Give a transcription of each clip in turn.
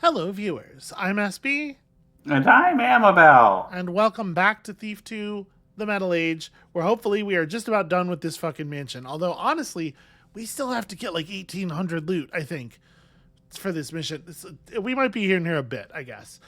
Hello, viewers. I'm SB, And I'm Amabel. and welcome back to Thief 2 The Metal Age, where hopefully we are just about done with this fucking mansion. Although, honestly, we still have to get like 1,800 loot, I think, for this mission. We might be here and here a bit, I guess.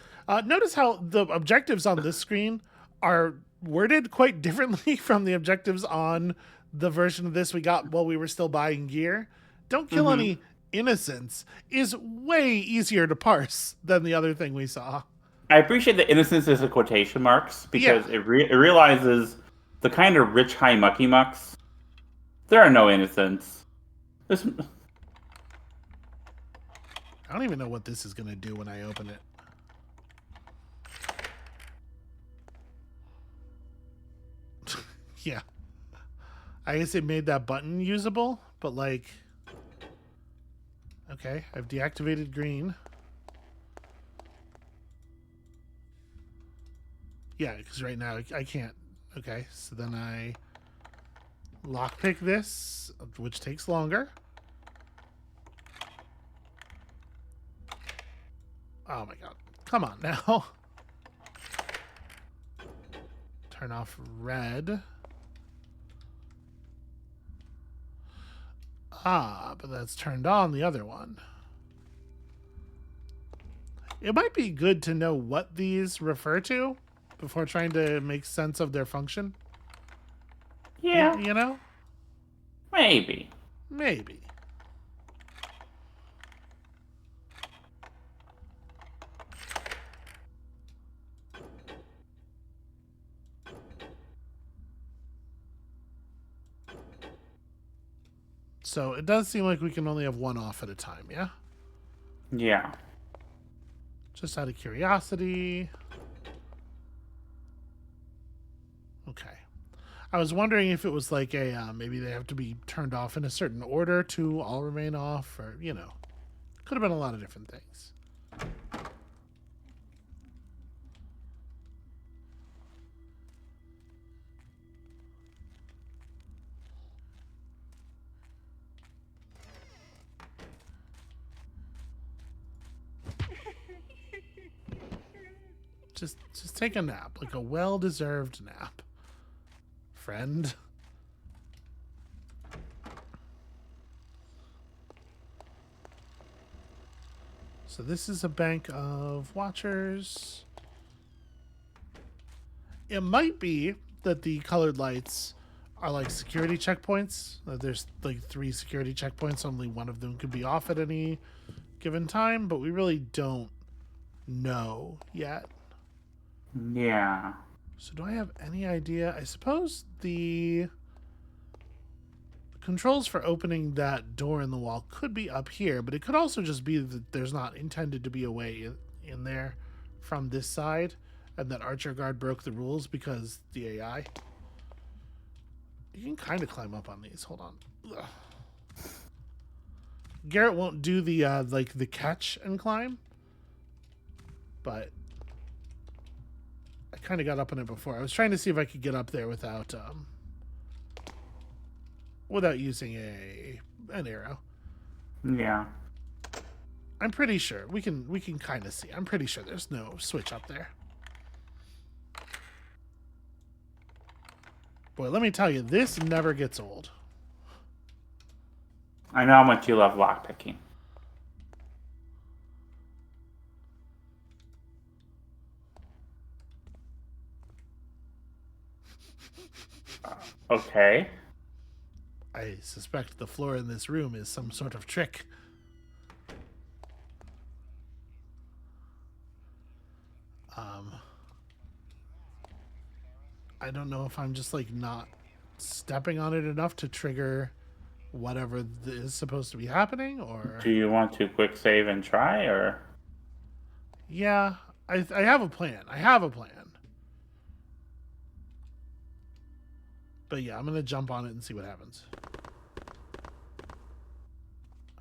Notice how the objectives on this screen are worded quite differently from the objectives on the version of this we got while we were still buying gear. Don't kill hmm any innocents is way easier to parse than the other thing we saw. I appreciate the innocence is the quotation marks Yeah, because it realizes the kind of rich high mucky mucks. There are no innocents. This, I don't even know what this is going to do when I open it. Yeah. I guess it made that button usable, but like... Okay, I've deactivated green. Yeah, because right now I can't. Okay, so then I lockpick this, which takes longer. Oh my god. Come on now. Turn off red. Ah, but that's turned on the other one. It might be good to know what these refer to before trying to make sense of their function. yeah, You know? maybe. Maybe. So it does seem like we can only have one off at a time, yeah? Yeah. Just out of curiosity. Okay. I was wondering if it was like a maybe they have to be turned off in a certain order to all remain off, or could have been a lot of different things. Just take a nap, like a well-deserved nap, friend. So this is a bank of watchers. It might be that the colored lights are like security checkpoints. There's like 3 security checkpoints. Only one of them could be off at any given time, but we really don't know yet. Yeah. So do I have any idea? I suppose the controls for opening that door in the wall could be up here, but it could also just be that there's not intended to be a way in there from this side, and that Archer Guard broke the rules because the AI. You can kind of climb up on these. Hold on. Ugh. Garrett won't do the like the catch and climb, but I kind of got up on it before. I was trying to see if I could get up there without using an arrow. Yeah. I'm pretty sure we can kind of see. I'm pretty sure there's no switch up there. Boy, let me tell you, this never gets old. I know how much you love lockpicking. Okay. I suspect the floor in this room is some sort of trick. Um, I don't know if I'm just like not stepping on it enough to trigger whatever is supposed to be happening, or Do you want to quick save and try, or? yeah, I have a plan. I have a plan. But yeah, I'm gonna jump on it and see what happens.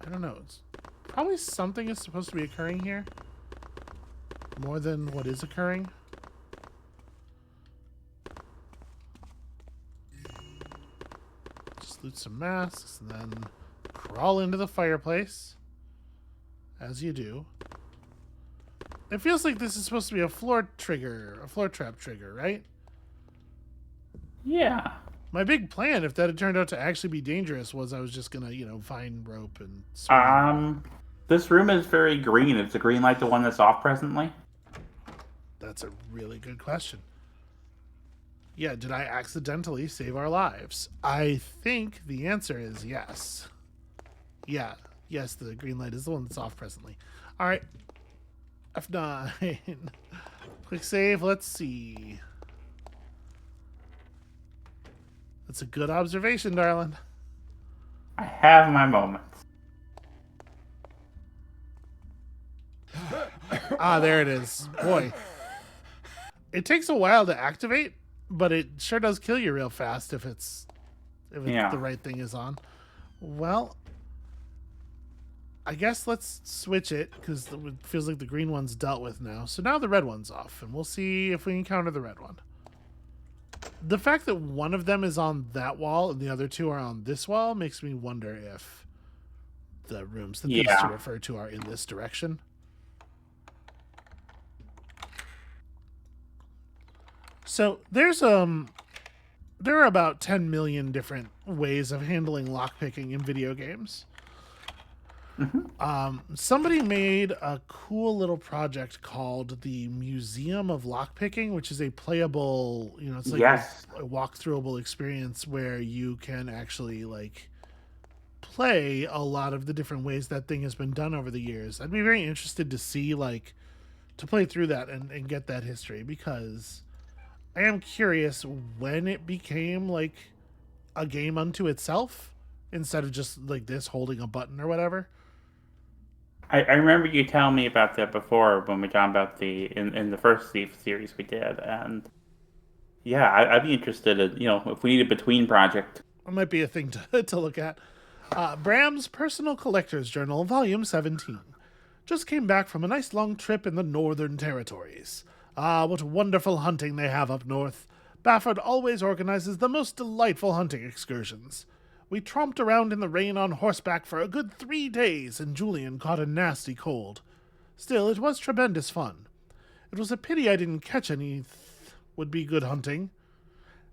I don't know. It's probably something is supposed to be occurring here. More than what is occurring. Just loot some masks and then crawl into the fireplace. As you do. It feels like this is supposed to be a floor trap trigger, right? Yeah. My big plan, if that had turned out to actually be dangerous, was I was just gonna, find rope and swing. Um, this room is very green. Is the green light the one that's off presently? That's a really good question. Yeah, did I accidentally save our lives? I think the answer is yes. Yeah, yes, the green light is the one that's off presently. All right, F9. Quick save, let's see. That's a good observation, darling. I have my moments. Ah, there it is. Boy. It takes a while to activate, but it sure does kill you real fast if Yeah. the right thing is on. Well, I guess let's switch it because it feels like the green one's dealt with now. So now the red one's off, and we'll see if we can counter the red one. The fact that one of them is on that wall and the other two are on this wall makes me wonder if the rooms that these two refer to are in this direction. So there are about 10 million different ways of handling lockpicking in video games. Somebody made a cool little project called the Museum of Lockpicking, which is a playable, it's like a walkthroughable experience where you can actually like play a lot of the different ways that thing has been done over the years. I'd be very interested to see to play through that and get that history because I am curious when it became like a game unto itself instead of just like this holding a button or whatever. I remember you telling me about that before when we talked about in the first Thief series we did, and yeah, I'd be interested in if we need a between project. It might be a thing to look at. Bram's Personal Collector's Journal, Volume 17. Just came back from a nice long trip in the Northern Territories. Ah, what wonderful hunting they have up north. Bafford always organizes the most delightful hunting excursions. We tromped around in the rain on horseback for a good 3 days, and Julian caught a nasty cold. Still, it was tremendous fun. It was a pity I didn't catch any would-be good hunting.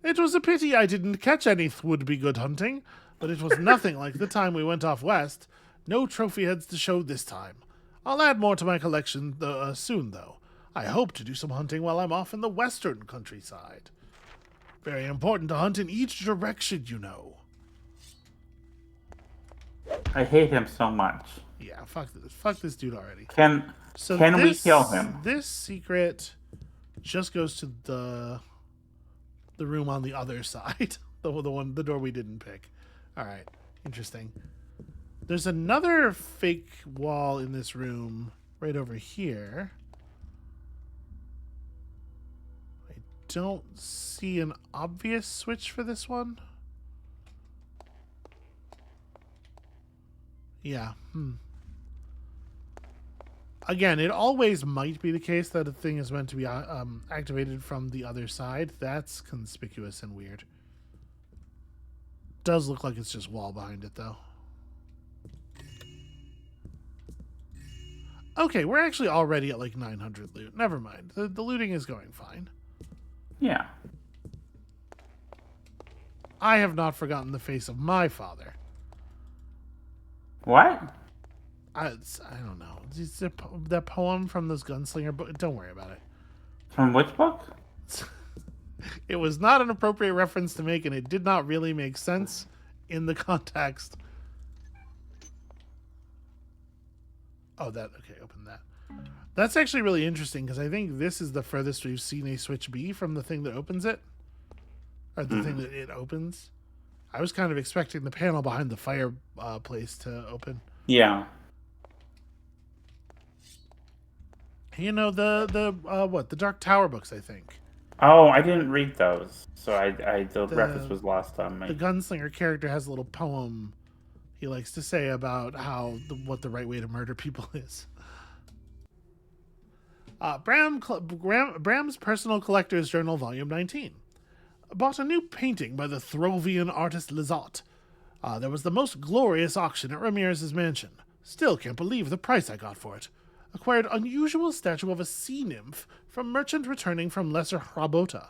It was a pity I didn't catch any would-be good hunting, but it was nothing like the time we went off west. No trophy heads to show this time. I'll add more to my collection soon, though. I hope to do some hunting while I'm off in the western countryside. Very important to hunt in each direction, you know. I hate him so much. Yeah, fuck this dude already. Can we kill him? This secret just goes to the room on the other side, the door we didn't pick. All right, interesting. There's another fake wall in this room right over here. I don't see an obvious switch for this one. Yeah. Again, it always might be the case that a thing is meant to be activated from the other side. That's conspicuous and weird. Does look like it's just wall behind it, though. Okay, we're actually already at like 900 loot. Never mind. The looting is going fine. Yeah. I have not forgotten the face of my father. What? I don't know. It's that poem from this gunslinger book. Don't worry about it. From which book? It was not an appropriate reference to make, and it did not really make sense in the context. Oh, okay, open that. That's actually really interesting, because I think this is the furthest we've seen a switch be from the thing that opens it. Or the thing that it opens. I was kind of expecting the panel behind the fireplace to open. Yeah. The Dark Tower books, I think. Oh, I didn't read those, so the reference was lost on me. The gunslinger character has a little poem he likes to say about what the right way to murder people is. Bram's Personal Collector's Journal, Volume 19. Bought a new painting by the Throvian artist Lizotte. There was the most glorious auction at Ramirez's mansion. Still can't believe the price I got for it. Acquired unusual statue of a sea nymph from merchant returning from Lesser Hrabota.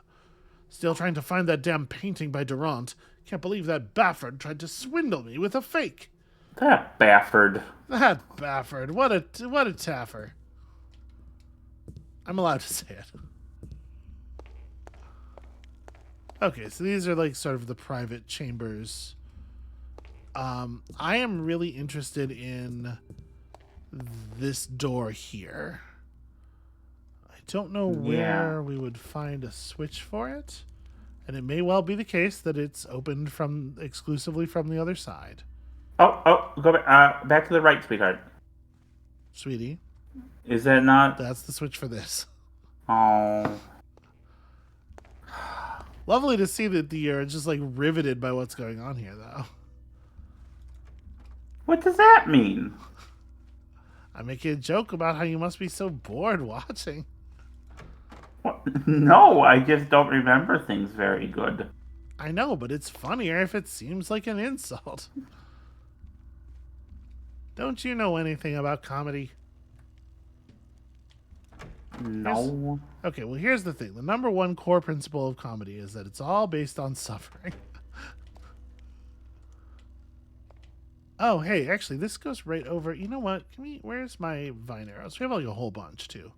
Still trying to find that damn painting by Durant. Can't believe that Bafford tried to swindle me with a fake. That Bafford. That Bafford. What a taffer. I'm allowed to say it. Okay, so these are like sort of the private chambers. I am really interested in this door here. I don't know where we would find a switch for it. And it may well be the case that it's opened from exclusively from the other side. Go back. Back to the right, sweetheart. Sweetie. Is that not? That's the switch for this. Oh. Lovely to see that you're just like riveted by what's going on here, though. What does that mean? I'm making a joke about how you must be so bored watching. What? No, I just don't remember things very good. I know, but it's funnier if it seems like an insult. Don't you know anything about comedy? No. Okay, well, here's the thing. The number one core principle of comedy is that it's all based on suffering. Oh, hey, actually, this goes right over. You know what? Where's my vine arrows? We have like a whole bunch, too.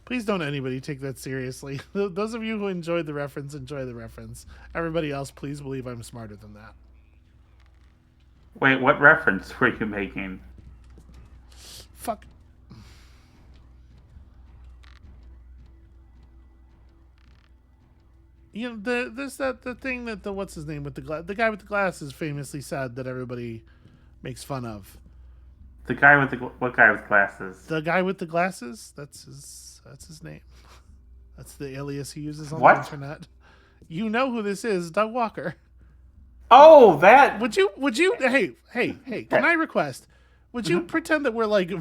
Please don't anybody take that seriously. Those of you who enjoyed the reference, enjoy the reference. Everybody else, please believe I'm smarter than that. Wait, what reference were you making? Fuck. You know, the thing that the what's his name with the guy with the glasses famously said that everybody makes fun of. The guy with the what guy with glasses? The guy with the glasses. That's his name. That's the alias he uses on What? the internet. You know who this is, Doug Walker. Oh, that. Would you? Hey! Can I request? Would you pretend that we're like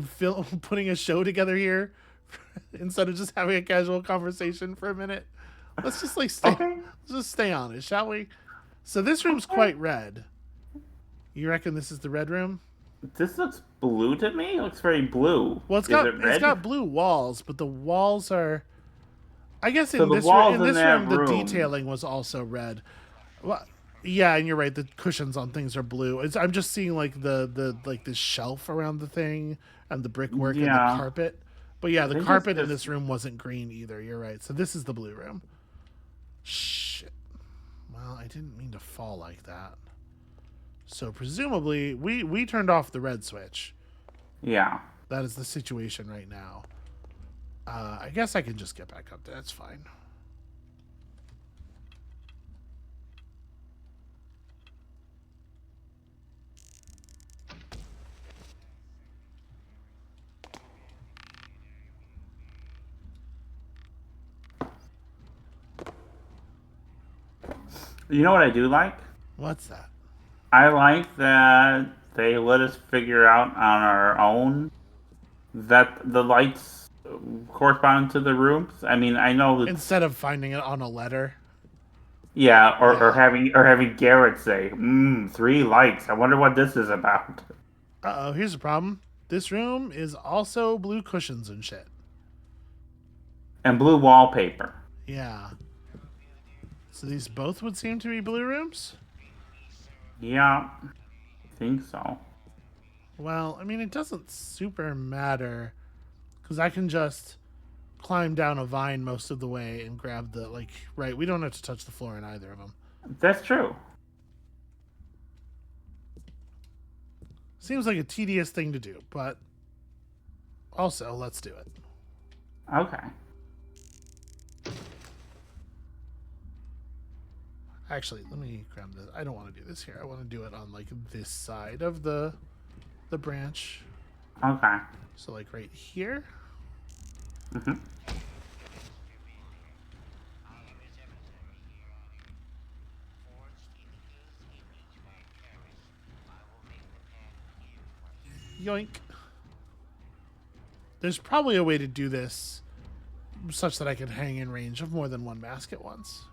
putting a show together here instead of just having a casual conversation for a minute? Let's just like stay. Okay. Let's just stay on it, shall we? So this room's quite red. You reckon this is the red room? This looks blue to me. It looks very blue. Well, it's got blue walls, but the walls are. I guess So in the this walls room, in that the room- detailing was also red. Well, yeah, and you're right. The cushions on things are blue. I'm just seeing like the this shelf around the thing and the brickwork and the Yeah. carpet. But yeah, the think carpet it's in just- this room wasn't green either. You're right. So this is the blue room. Shit. Well, I didn't mean to fall like that. So presumably we turned off the red switch. Yeah. That is the situation right now. I guess I can just get back up there. That's fine. You know what I do like? What's that? I like that they let us figure out on our own that the lights correspond to the rooms. I mean, I know that. Instead of finding it on a letter. Yeah, or Yeah. having Garrett say, 3 lights. I wonder what this is about. Uh-oh, here's the problem. This room is also blue cushions and shit. And blue wallpaper. Yeah. So these both would seem to be blue rooms? Yeah, I think so. Well, I mean, it doesn't super matter. Because I can just climb down a vine most of the way and grab the, like, right, we don't have to touch the floor in either of them. That's true. Seems like a tedious thing to do, but also, let's do it. Okay. Actually, let me grab this. I don't want to do this here. I want to do it on, like, this side of the branch. Okay. So, like, right here. hmm Yoink. There's probably a way to do this such that I could hang in range of more than one mask at once.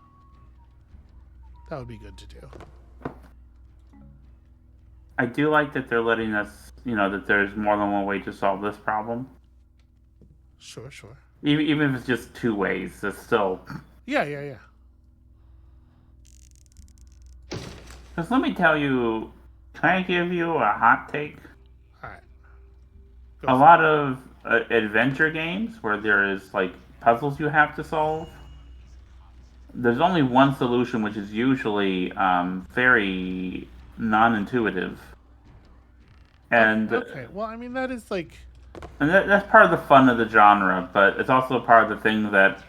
That would be good to do. I do like that they're letting us, that there's more than one way to solve this problem. Sure, sure. Even if it's just two ways, it's still. Yeah, yeah, yeah. Because let me tell you, can I give you a hot take? All right, go A for it. lot of adventure games where there is like puzzles you have to solve, there's only one solution, which is usually very non-intuitive, Okay, and okay. Well, I mean that is like, that's part of the fun of the genre, but it's also part of the thing that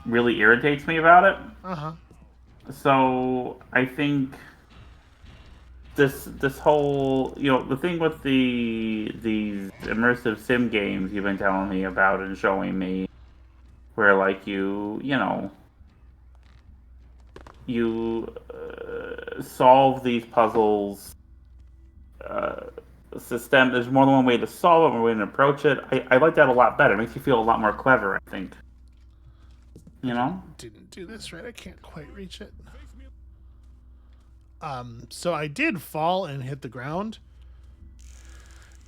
really irritates me about it. uh huh. So I think this whole the thing with these immersive sim games you've been telling me about and showing me, where like you solve these puzzles uh, system. There's more than one way to solve it, more way to approach it. I like that a lot better. It makes you feel a lot more clever, I think. You Okay, know? didn't do this right. I can't quite reach it. So I did fall and hit the ground.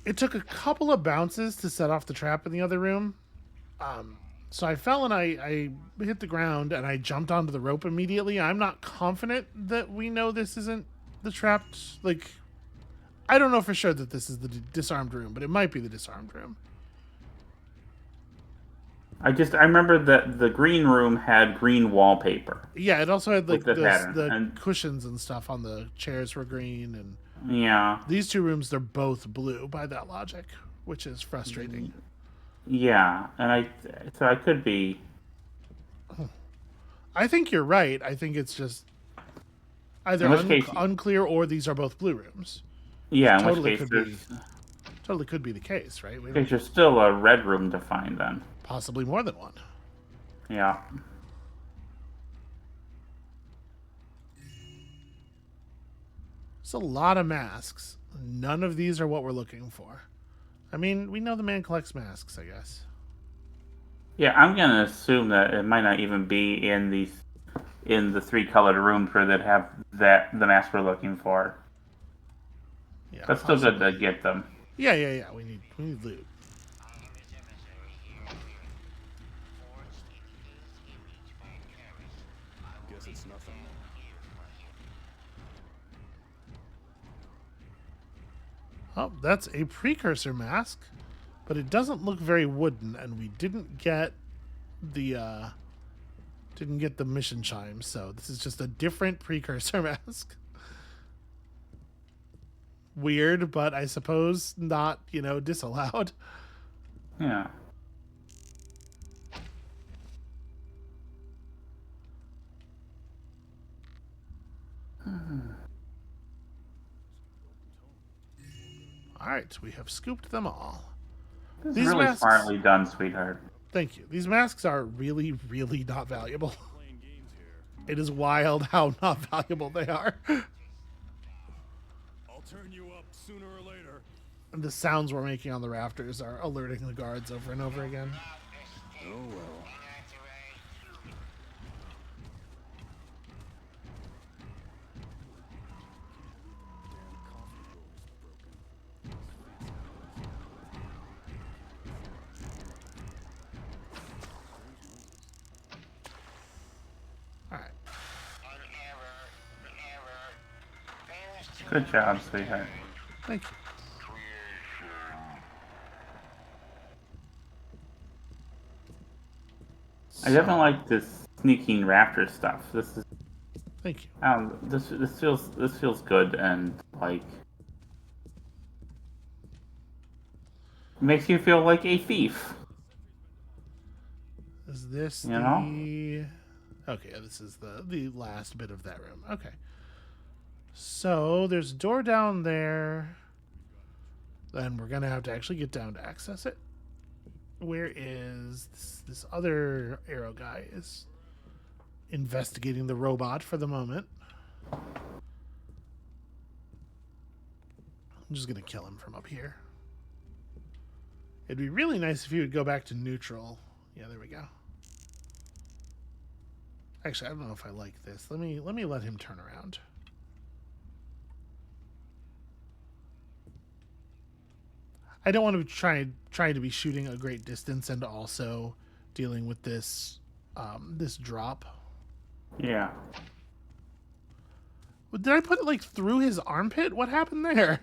It took a couple of bounces to set off the trap in the other room. So I fell and I hit the ground and I jumped onto the rope immediately. I'm not confident that we know this isn't the trapped. Like, I don't know for sure that this is the disarmed room, but it might be the disarmed room. I remember that the green room had green wallpaper Yeah, it also had with like the pattern, the and cushions and stuff on the chairs were green, and yeah, these two rooms they're both blue by that logic, which is frustrating. yeah, and I could be. I think you're right. I think it's just either In which case, unclear or these are both blue rooms, which yeah, in which case totally could be the case, right? We don't there's still a red room to find then. possibly more than one. Yeah. It's a lot of masks. None of these are what we're looking for. I mean, we know the man collects masks, I guess. Yeah, I'm gonna assume that it might not even be in the three colored rooms where that have the mask we're looking for. Yeah, But still good to possibly. get them. Yeah, yeah, yeah. We need loot. Guess it's nothing. Oh, that's a precursor mask, but it doesn't look very wooden, and we the didn't get the mission chime, so this is just a different precursor mask. Weird, but I suppose not, disallowed. Yeah. All right, we have scooped them all. This is These really masks, smartly done, sweetheart. thank you. These masks are really, really not valuable. Playing games here. It is wild how not valuable they are. I'll turn you up sooner or later. And the sounds we're making on the rafters are alerting the guards over and over again. Oh well. All right. Good job, sweetheart. Thank you. I definitely like this sneaking raptor stuff. This is Thank you. this feels good and like makes you feel like a thief. Is this You know? the? Okay, this is the last bit of that room. Okay. So there's a door down there. Then we're gonna have to actually get down to access it. Where is this other arrow guy is investigating the robot for the moment. I'm just gonna kill him from up here. It'd be really nice if he would go back to neutral. Yeah, there we go. Actually, I don't know if I like this. Let me let him turn around. I don't want to try to be shooting a great distance and also dealing with this this drop. Yeah. Did I put it like through his armpit? What happened there?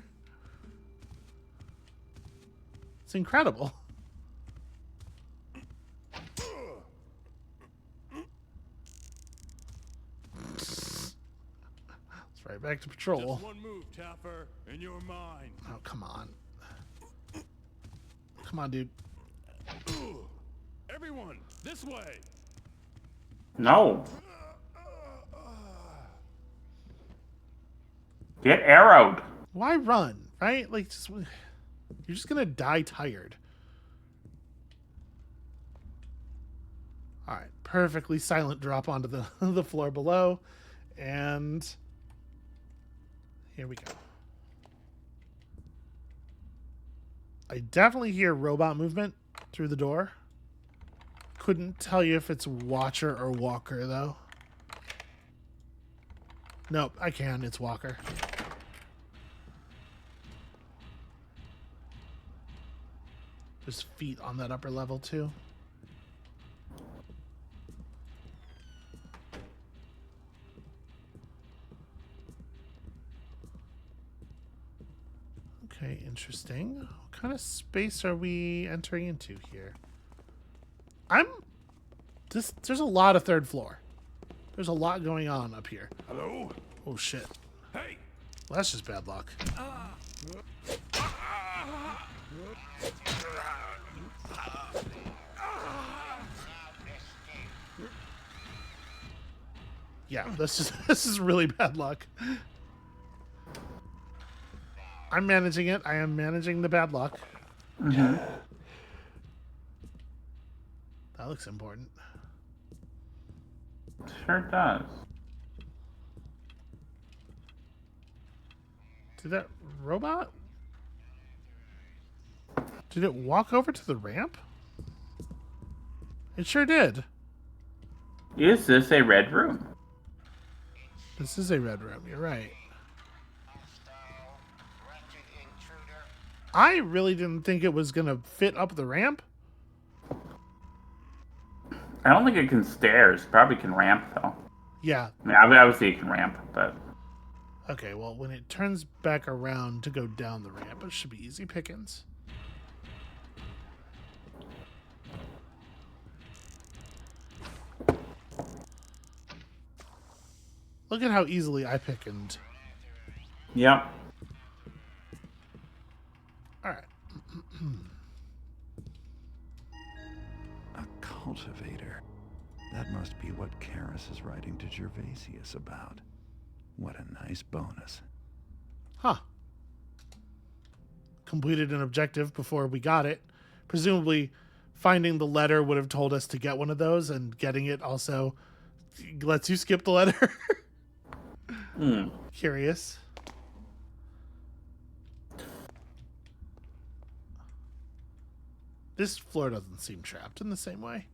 It's incredible. It's right back to patrol. Just one move, Taffer, and you're mine. Oh, come on. Come on, dude. Everyone, this way. No. Get arrowed. Why run, right? Like, just you're just gonna die tired. All right, perfectly silent drop onto the the floor below, and here we go. I definitely hear robot movement through the door. Couldn't tell you if it's Watcher or Walker though. Nope, I can. It's Walker. There's feet on that upper level too. Okay, interesting. What kind of space are we entering into here? There's a lot of third floor. There's a lot going on up here. Hello? Oh shit. Hey! Well, that's just bad luck. Yeah, this is really bad luck. I'm managing it. I am managing the bad luck. Mm-hmm. That looks important. Sure does. Did that robot? Did it walk over to the ramp? It sure did. Is this a red room? This is a red room. You're right. I really didn't think it was gonna fit up the ramp. I don't think it can stairs. Probably can ramp though. Yeah. I mean, obviously it can ramp, but Okay, well, when it turns back around to go down the ramp, it should be easy pickings. Look at how easily I pickened. yep. All right. A cultivator. That must be what Karis is writing to Gervasius about. What a nice bonus. Huh. Completed an objective before we got it. Presumably, finding the letter would have told us to get one of those, and getting it also lets you skip the letter. Mm. Curious. This floor doesn't seem trapped in the same way.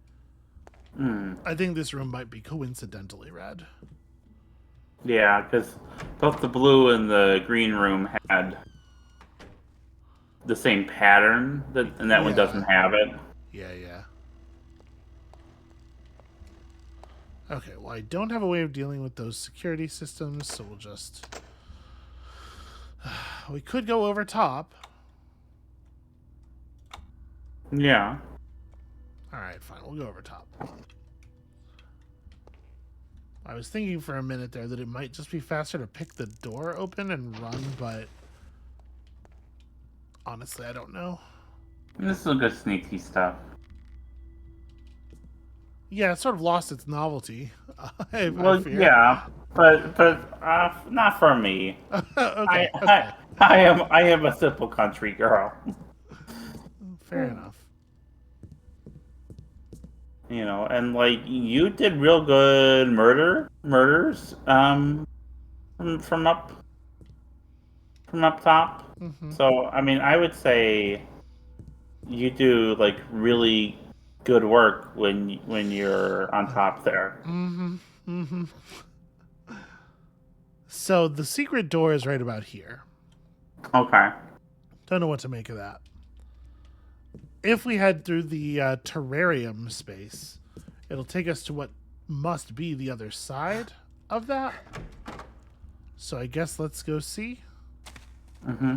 Mm. I think this room might be coincidentally red. Yeah, because both the blue and the green room had the same pattern, and that one Yeah. doesn't have it. Yeah. Okay, well, I don't have a way of dealing with those security systems, so we'll just... We could go over top. Yeah. Alright, fine, we'll go over top. I was thinking for a minute there that it might just be faster to pick the door open and run, but... Honestly, I don't know. This is some good sneaky stuff. Yeah, it sort of lost its novelty. I Well, fear. yeah, but not for me. Okay, I am a simple country girl. fair enough. You know, and like you did real good murders from up top. Mm-hmm. So I mean, I would say you do like really good work when you're on top there. Mm-hmm. Mm-hmm. So the secret door is right about here. Okay. Don't know what to make of that. if we head through the terrarium space, it'll take us to what must be the other side of that. So I guess let's go see. Mm-hmm.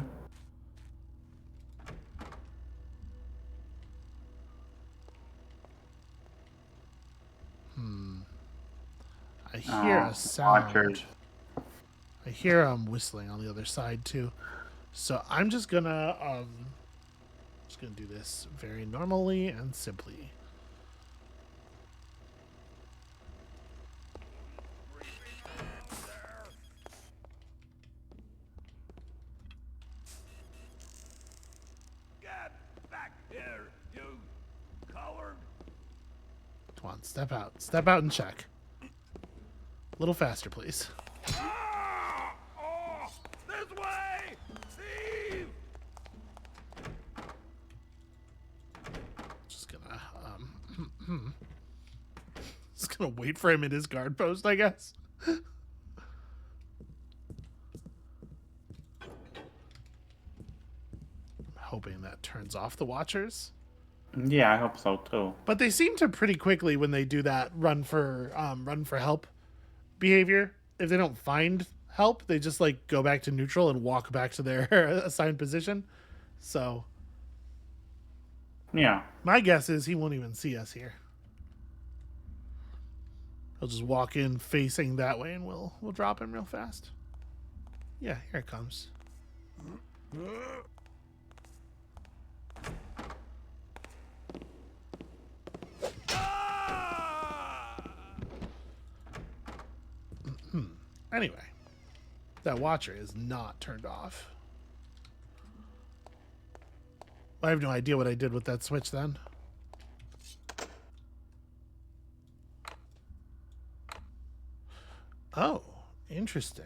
I hear a sound. Watchers. I hear whistling on the other side too. So I'm just gonna do this very normally and simply. Get back here, you coward! Come on, step out. Step out and check. A little faster, please. Ah! Oh, this way! Thief! Just gonna just gonna wait for him in his guard post, I guess. Hoping that turns off the watchers. Yeah, I hope so too. But they seem to pretty quickly when they do that run for help behavior. If they don't find help, they just like go back to neutral and walk back to their assigned position. So Yeah. my guess is he won't even see us here. He'll just walk in facing that way and we'll drop him real fast. Yeah, here it comes. Anyway, that watcher is not turned off. I have no idea what I did with that switch then. Oh, interesting.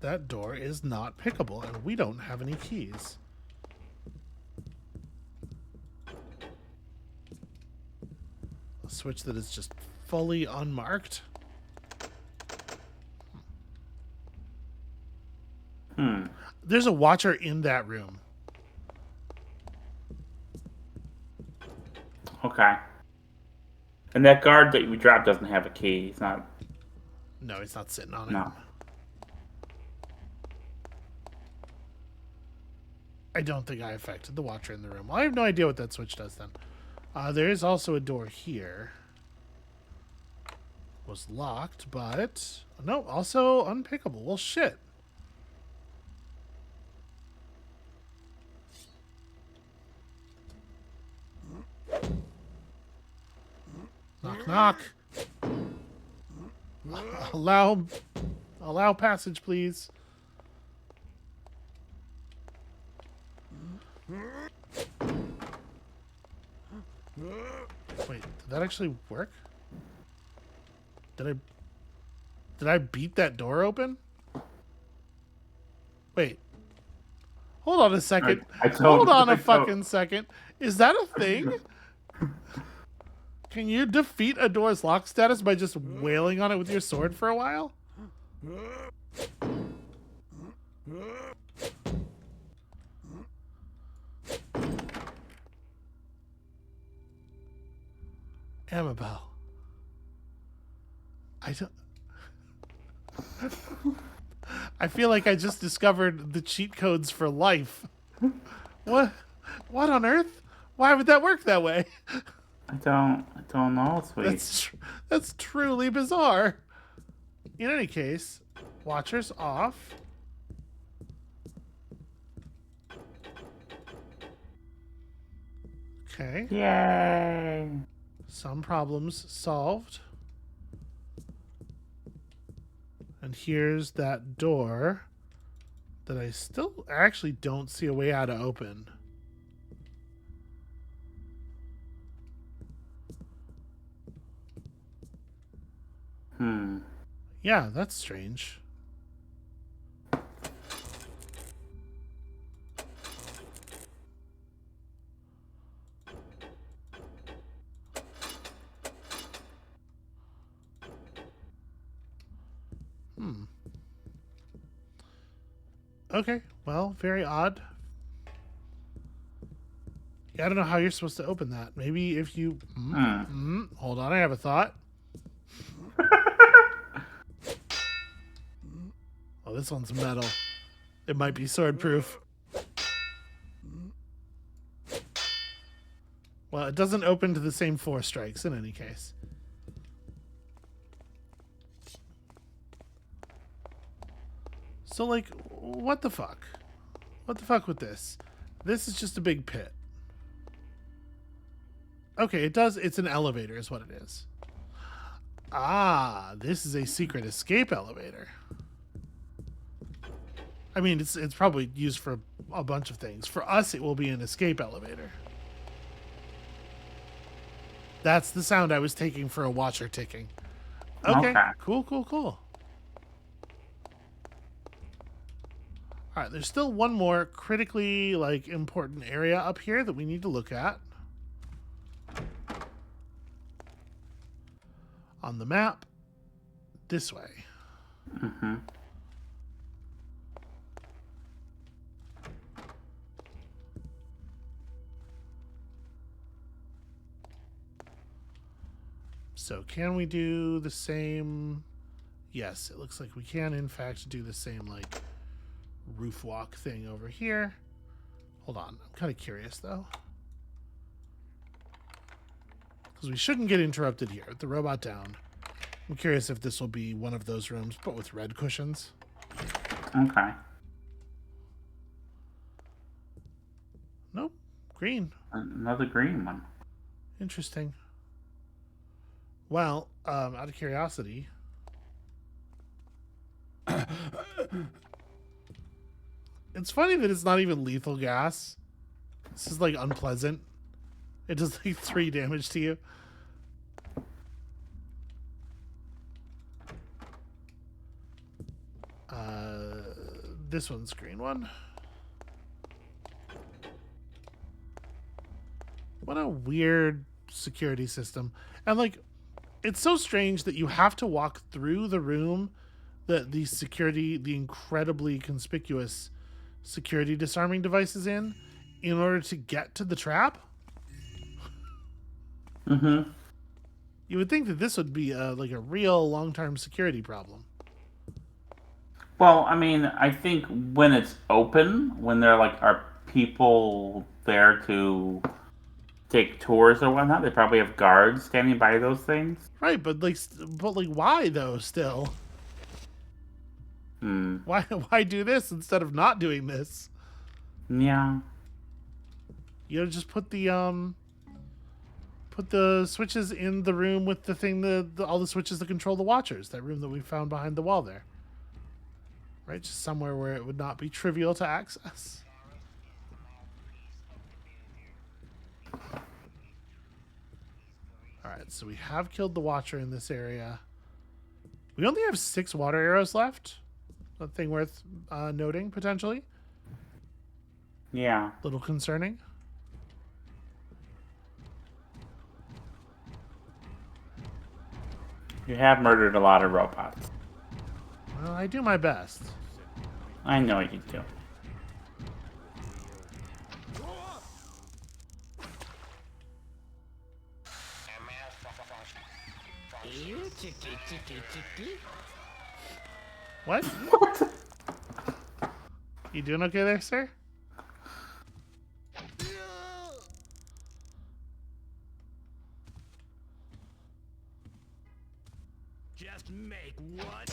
That door is not pickable, and we don't have any keys. A switch that is just fully unmarked. There's a watcher in that room. Okay. And that guard that we dropped doesn't have a key. He's not. No, he's not sitting on it. No. I don't think I affected the watcher in the room. Well, I have no idea what that switch does then. There is also a door here. Was locked, but no, also unpickable. Well, shit. Knock, knock. Allow passage, please. Wait, did that actually work? Did I beat that door open? Wait. Hold on a second. Hold on a fucking second. Is that a thing? Can you defeat a door's lock status by just wailing on it with your sword for a while? Amabel. I feel like I just discovered the cheat codes for life. What on earth? Why would that work that way? I don't know, sweet. That's truly bizarre. In any case, watchers off. Okay. Yay! Some problems solved. And here's that door that I still actually don't see a way how to open. Yeah, that's strange. Okay, well, very odd. Yeah, I don't know how you're supposed to open that. Maybe if you... hold on, I have a thought. Oh, this one's metal. It might be sword-proof. Well, it doesn't open to the same 4 strikes in any case. So, like, what the fuck? What the fuck with this? This is just a big pit. Okay, it does. It's an elevator is what it is. Ah, this is a secret escape elevator. I mean, it's probably used for a bunch of things. For us, it will be an escape elevator. That's the sound I was taking for a watcher ticking. Okay. Cool. All right, there's still one more critically like important area up here that we need to look at. On the map, this way. Mm-hmm. So can we do the same? Yes, it looks like we can in fact do the same like roof walk thing over here. Hold on, I'm kind of curious though. Because we shouldn't get interrupted here with the robot down. I'm curious if this will be one of those rooms, but with red cushions. Okay. Nope, green. Another green one. Interesting. Well, out of curiosity, it's funny that it's not even lethal gas. This is like unpleasant. It does like 3 damage to you. This one's green one. What a weird security system. And like, it's so strange that you have to walk through the room that the incredibly conspicuous security disarming device is in order to get to the trap. Mm-hmm. You would think that this would be like a real long-term security problem. Well, I mean, I think when it's open, when there are people there to take tours or whatnot, they probably have guards standing by those things. Right, but why though? Still, why do this instead of not doing this? Yeah. You know, just put the switches in the room with the thing, all the switches that control the watchers. That room that we found behind the wall there. Right, just somewhere where it would not be trivial to access. Alright, so we have killed the watcher in this area. We only have 6 water arrows left. A thing worth noting, potentially. Yeah. Little concerning. You have murdered a lot of robots. Well, I do my best. I know you do. What? What? You doing okay there, sir? Just make one.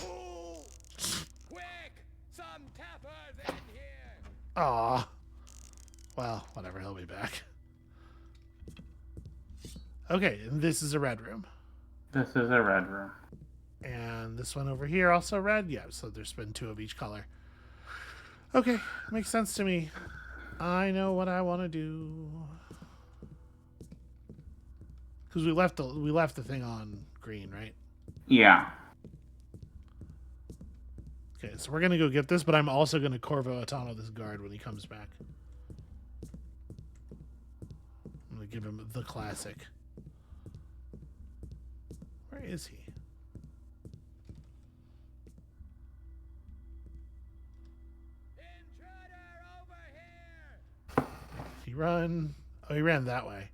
Quick! Some tappers in here! Aw. Well, whatever, he'll be back. Okay, and this is a red room. This is a red room. And this one over here also red? Yeah, so there's been 2 of each color. Okay, makes sense to me. I know what I want to do. Because we left the thing on green, right? Yeah. Okay, so we're gonna go get this, but I'm also gonna Corvo Atano this guard when he comes back. I'm gonna give him the classic. Where is he? Intruder over here! Did he run? Oh, he ran that way.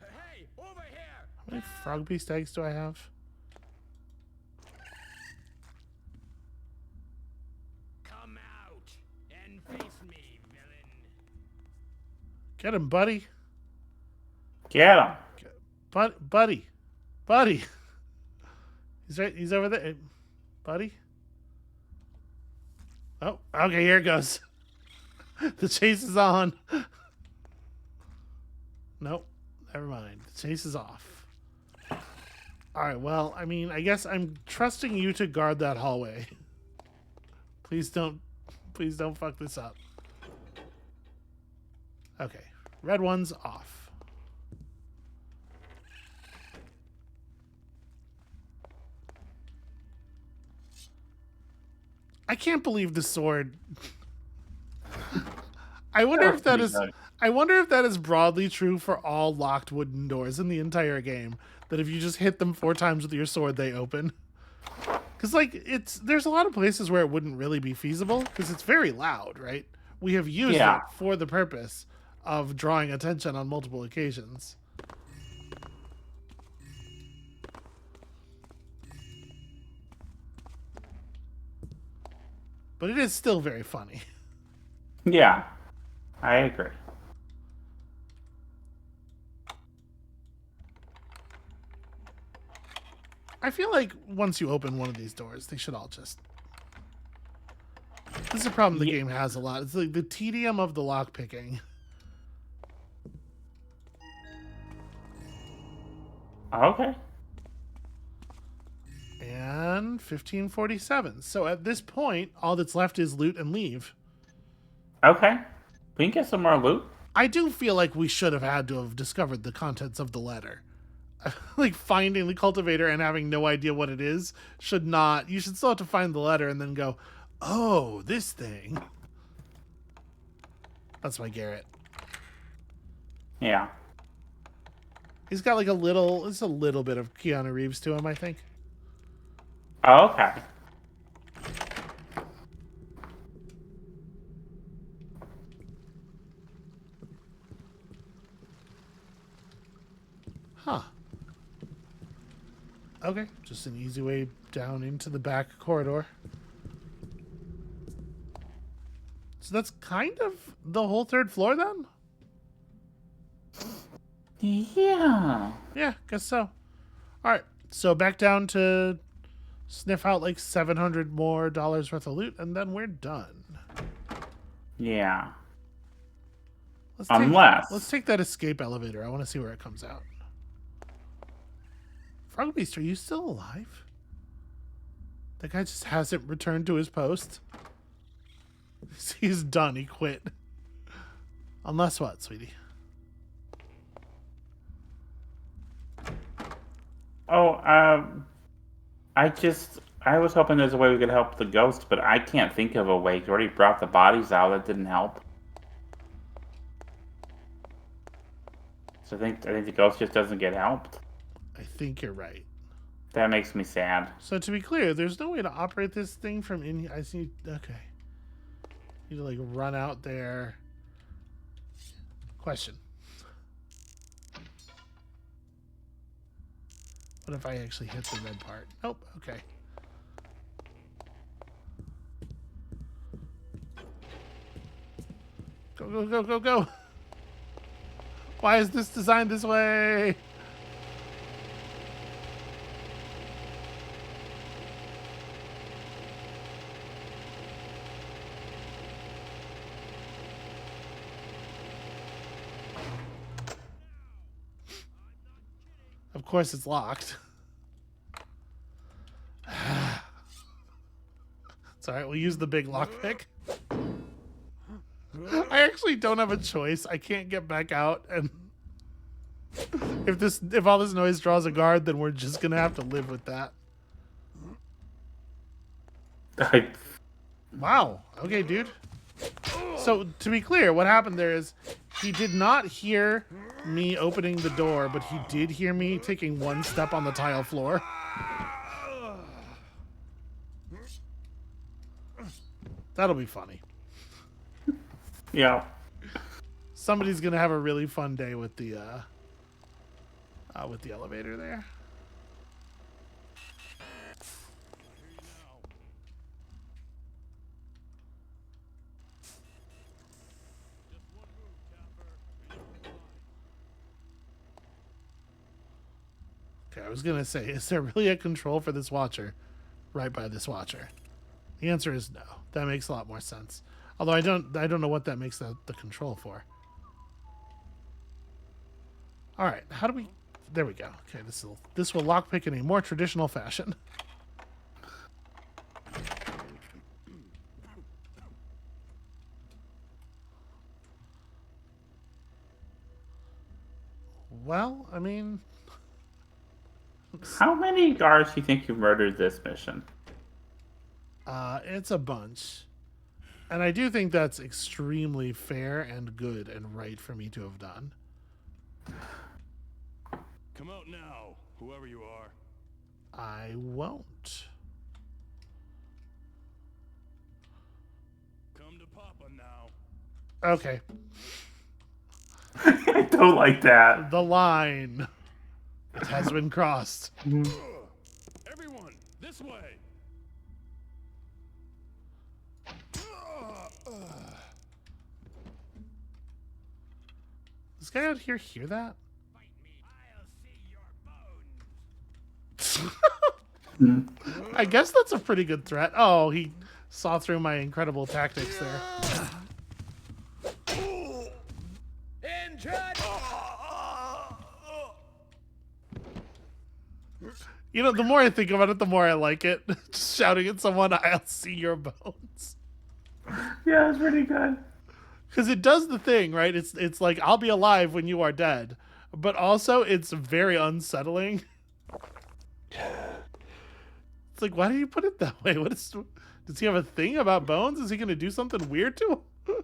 Hey, over here! How many frog beast eggs do I have? Come out and face me, villain. Get him, buddy. Get him. Buddy. He's right. He's over there. Buddy. Oh, okay, here it goes. The chase is on. Nope. Never mind. The chase is off. Alright, well, I mean, I guess I'm trusting you to guard that hallway. Please don't fuck this up. Okay. Red one's off. I can't believe the sword. I wonder if that is. I wonder if that is broadly true for all locked wooden doors in the entire game. That if you just hit them 4 times with your sword, they open. Because there's a lot of places where it wouldn't really be feasible because it's very loud, right? We have used it for the purpose of drawing attention on multiple occasions. But it is still very funny. Yeah, I agree. I feel like once you open one of these doors, they should all just... This is a problem the game has a lot. It's like the tedium of the lockpicking. Okay. And 1547. So at this point, all that's left is loot and leave. Okay. We can get some more loot. I do feel like we should have had to have discovered the contents of the letter. Like finding the cultivator and having no idea what it is should not... You should still have to find the letter and then go, oh, this thing. That's my Garrett. Yeah. He's got like a little... It's a little bit of Keanu Reeves to him, I think. Oh, okay. Huh. Okay, just an easy way down into the back corridor. So that's kind of the whole 3rd floor then? Yeah. Yeah, guess so. Alright, so back down to sniff out like $700 more worth of loot, and then we're done. Yeah. Let's take that escape elevator. I want to see where it comes out. Frog Beast, are you still alive? That guy just hasn't returned to his post. He's done. He quit. Unless what, sweetie? Oh, I was hoping there's a way we could help the ghost, but I can't think of a way. You already brought the bodies out. That didn't help. So I think the ghost just doesn't get helped. I think you're right. That makes me sad. So to be clear, there's no way to operate this thing from in here. I see. Okay. You need to like run out there. Question. What if I actually hit the red part? Nope. Okay. Go, go, go, go, go. Why is this designed this way? Of course it's locked. It's alright, we'll use the big lockpick. I actually don't have a choice. I can't get back out, and if all this noise draws a guard, then we're just gonna have to live with that. Wow. Okay, dude. So to be clear, what happened there is he did not hear me opening the door, but he did hear me taking one step on the tile floor. That'll be funny. Yeah. Somebody's gonna have a really fun day with the elevator there. Okay, I was gonna say, is there really a control for this watcher right by this watcher? The answer is no. That makes a lot more sense. Although I don't know what that makes the control for. All right, how do we? There we go. Okay, this will lockpick in a more traditional fashion. Well, I mean, How many guards do you think you murdered this mission? it's a bunch. And I do think that's extremely fair and good and right for me to have done. Come out now, whoever you are. I won't. Come to Papa now. Okay. I don't like that. The line. It has been crossed. Everyone, this way. This guy out here hear that? Fight me. I'll see your bones. I guess that's a pretty good threat. Oh, he saw through my incredible tactics there. You know, the more I think about it, the more I like it. Just shouting at someone, I'll see your bones. Yeah, it's pretty good. Because it does the thing, right? It's like, I'll be alive when you are dead. But also, it's very unsettling. It's like, why did you put it that way? Does he have a thing about bones? Is he going to do something weird to him?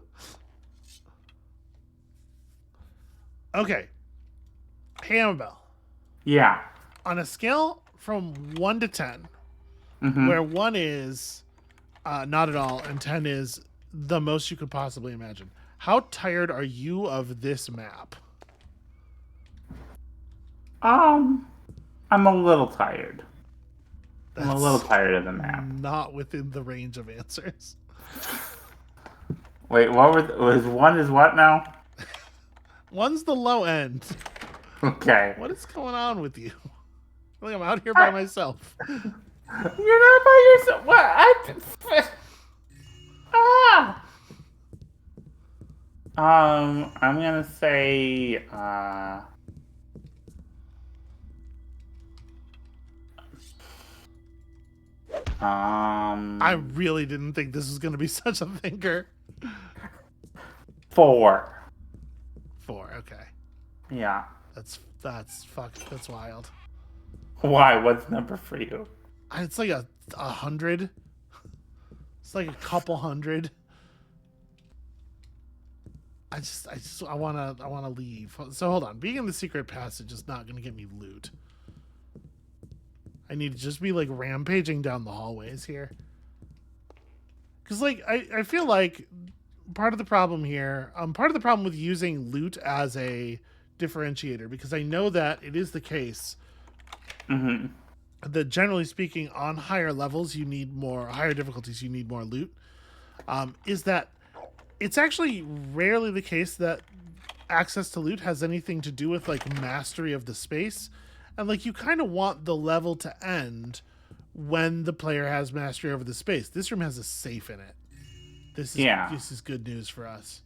Okay. Hey, Amabel. Yeah. On a scale from 1 to 10, Mm-hmm. where 1 is not at all and 10 is the most you could possibly imagine, how tired are you of this map? I'm a little tired. I'm a That's little tired of the map. not within the range of answers. Wait, was one is what now? 1's the low end. Okay. What is going on with you? I think I'm out here by myself. You're not by yourself. What? I'm gonna say I really didn't think this was going to be such a thinker. 4. 4, okay. Yeah. That's wild. Why? What's number for you? It's like 100. It's like a couple hundred. I wanna leave. So hold on. Being in the secret passage is not gonna get me loot. I need to just be like rampaging down the hallways here. Cause like I feel like part of the problem here, part of the problem with using loot as a differentiator, because I know that it is the case that generally speaking, on higher levels, higher difficulties, you need more loot. Is that it's actually rarely the case that access to loot has anything to do with like mastery of the space. And like you kind of want the level to end when the player has mastery over the space. This room has a safe in it. This is good news for us.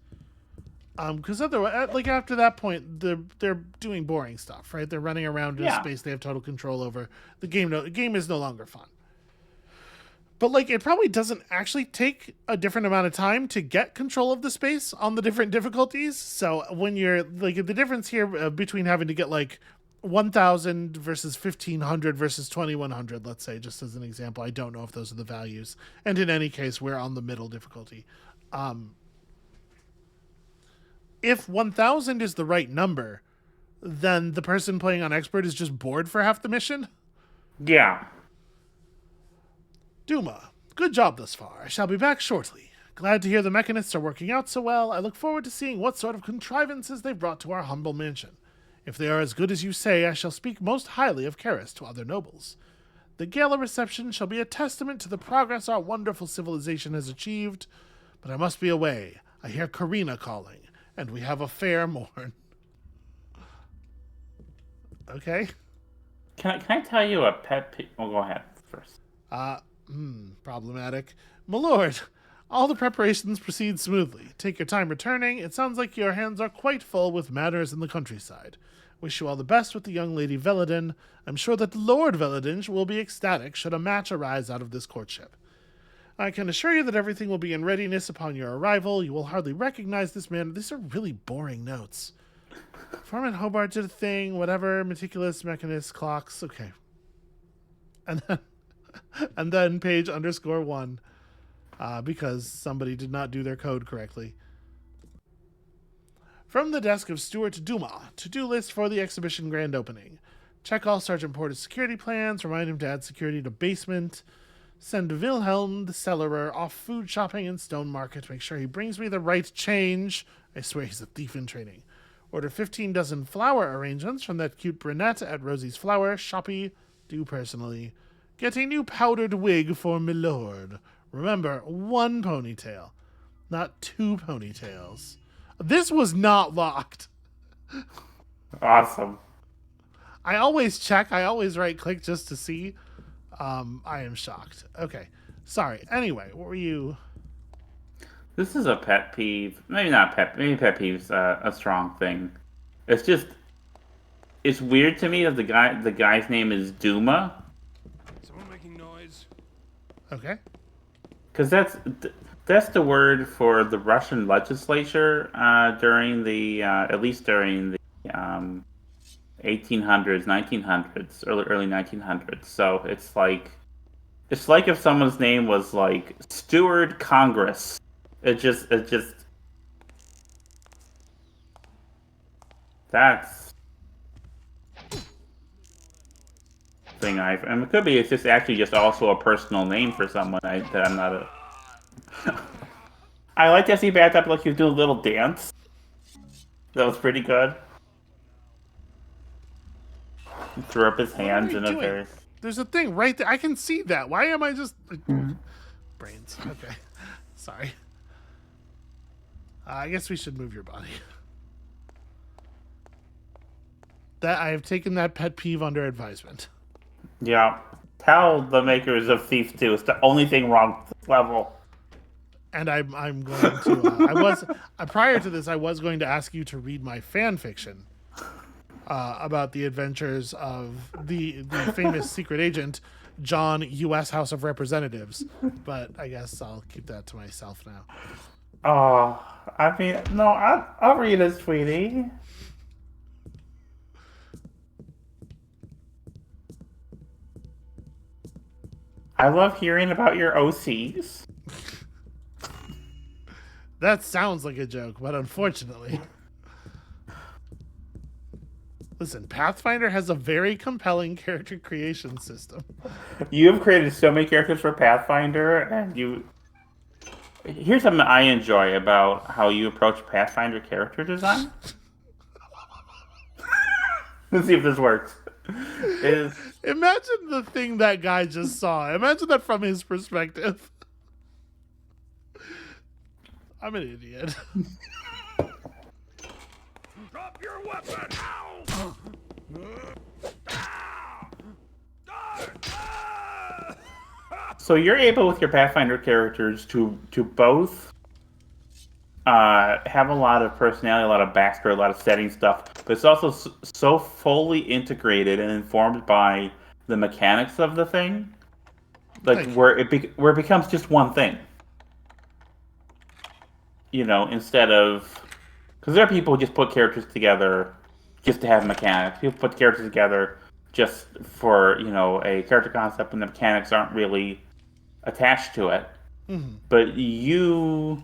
Because otherwise, like after that point, they're doing boring stuff, right? They're running around in a space they have total control over. The game is no longer fun. But like, it probably doesn't actually take a different amount of time to get control of the space on the different difficulties. So when you're like, the difference here between having to get like 1,000 versus 1,500 versus 2,100, let's say, just as an example. I don't know if those are the values. And in any case, we're on the middle difficulty. if 1000 is the right number, then the person playing on expert is just bored for half the mission. Yeah. Duma, good job thus far. I shall be back shortly. Glad to hear the mechanists are working out so well. I look forward to seeing what sort of contrivances they've brought to our humble mansion. If they are as good as you say, I shall speak most highly of Karis to other nobles. The gala reception shall be a testament to the progress our wonderful civilization has achieved, but I must be away. I hear Karina calling, and we have a fair morn. Okay. Can I tell you a pet peeve? Well, go ahead first. Problematic. My lord, all the preparations proceed smoothly. Take your time returning. It sounds like your hands are quite full with matters in the countryside. Wish you all the best with the young lady Veladin. I'm sure that Lord Veladin will be ecstatic should a match arise out of this courtship. I can assure you that everything will be in readiness upon your arrival. You will hardly recognize this man. These are really boring notes. Foreman Hobart did a thing, whatever, meticulous mechanist clocks. Okay. And then page _1, because somebody did not do their code correctly. From the desk of Stuart Duma, to-do list for the exhibition grand opening. Check all Sergeant Porter's security plans, remind him to add security to basement, send Wilhelm the cellarer off food shopping in Stone Market, make sure he brings me the right change. I swear he's a thief in training. Order 15 dozen flower arrangements from that cute brunette at Rosie's Flower. Shoppy, do personally. Get a new powdered wig for milord. Remember, 1 ponytail, not 2 ponytails. This was not locked. Awesome. I always check. I always right click just to see. I am shocked. Okay. Sorry. Anyway, what were you... This is a pet peeve. Maybe not pet. Maybe pet peeve's a strong thing. It's just, it's weird to me that the guy's name is Duma. Someone making noise. Okay. Because that's the word for the Russian legislature during the at least during the 1800s, 1900s, early 1900s. So it's like if someone's name was like Steward Congress. It just that's thing and it could be it's just actually just also a personal name for someone that I'm not a. I like to see backed up like he was doing a little dance. That was pretty good. He threw up his hands in a doing? very. There's a thing right there. I can see that. Why am I just... Brains. Okay. Sorry. I guess we should move your body. That I have taken that pet peeve under advisement. Yeah. Tell the makers of Thief 2 it's the only thing wrong with this level. And I'm going to... prior to this, I was going to ask you to read my fan fiction about the adventures of the famous secret agent, John, U.S. House of Representatives. But I guess I'll keep that to myself now. Oh, I mean, no, I'll read it, sweetie. I love hearing about your OCs. That sounds like a joke, but unfortunately... Listen, Pathfinder has a very compelling character creation system. You have created so many characters for Pathfinder, and you... Here's something I enjoy about how you approach Pathfinder character design. Let's see if this works. Imagine the thing that guy just saw. Imagine that from his perspective. I'm an idiot. Drop your weapon! Ow! So you're able with your Pathfinder characters to both have a lot of personality, a lot of backstory, a lot of setting stuff, but it's also so fully integrated and informed by the mechanics of the thing, like where it becomes just one thing. You know, instead of because there are people who just put characters together just to have mechanics. People put characters together just for, you know, a character concept and the mechanics aren't really attached to it. Mm-hmm. But you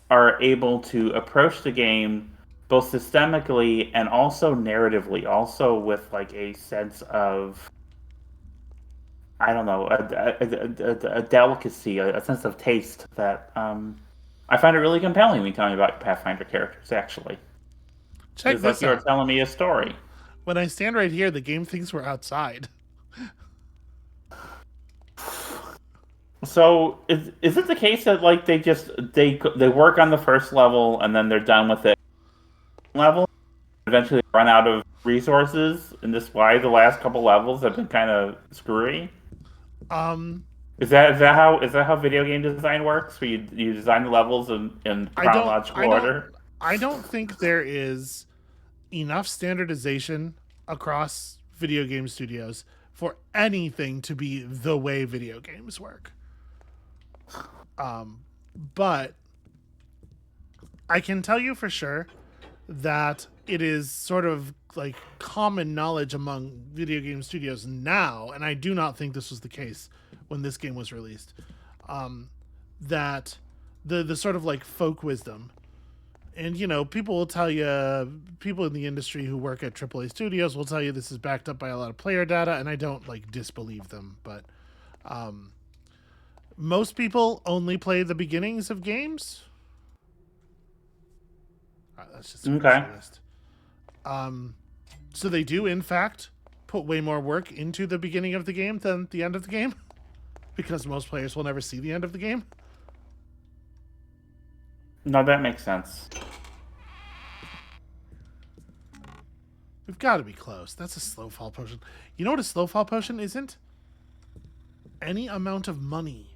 are able to approach the game both systemically and also narratively, also with like a sense of, I don't know, a delicacy, a sense of taste that I find it really compelling when you tell me about your Pathfinder characters. Actually, Check it's like this you're out. telling me a story. When I stand right here, the game thinks we're outside. So is it the case that like they work on the first level and then they're done with it level, eventually run out of resources, and this is why the last couple levels have been kind of screwy? Um, Is that how video game design works? Where you design the levels in I don't, chronological I don't, order? I don't think there is enough standardization across video game studios for anything to be the way video games work. But I can tell you for sure that it is sort of like common knowledge among video game studios now, and I do not think this was the case when this game was released, that the sort of like folk wisdom, and people will tell you, people in the industry who work at AAA studios will tell you this is backed up by a lot of player data, and I don't like disbelieve them, but most people only play the beginnings of games. All right, that's just a Okay. list. So they do, in fact, put way more work into the beginning of the game than the end of the game, because most players will never see the end of the game. No, that makes sense. We've got to be close. That's a slow fall potion. You know what a slow fall potion isn't? Any amount of money.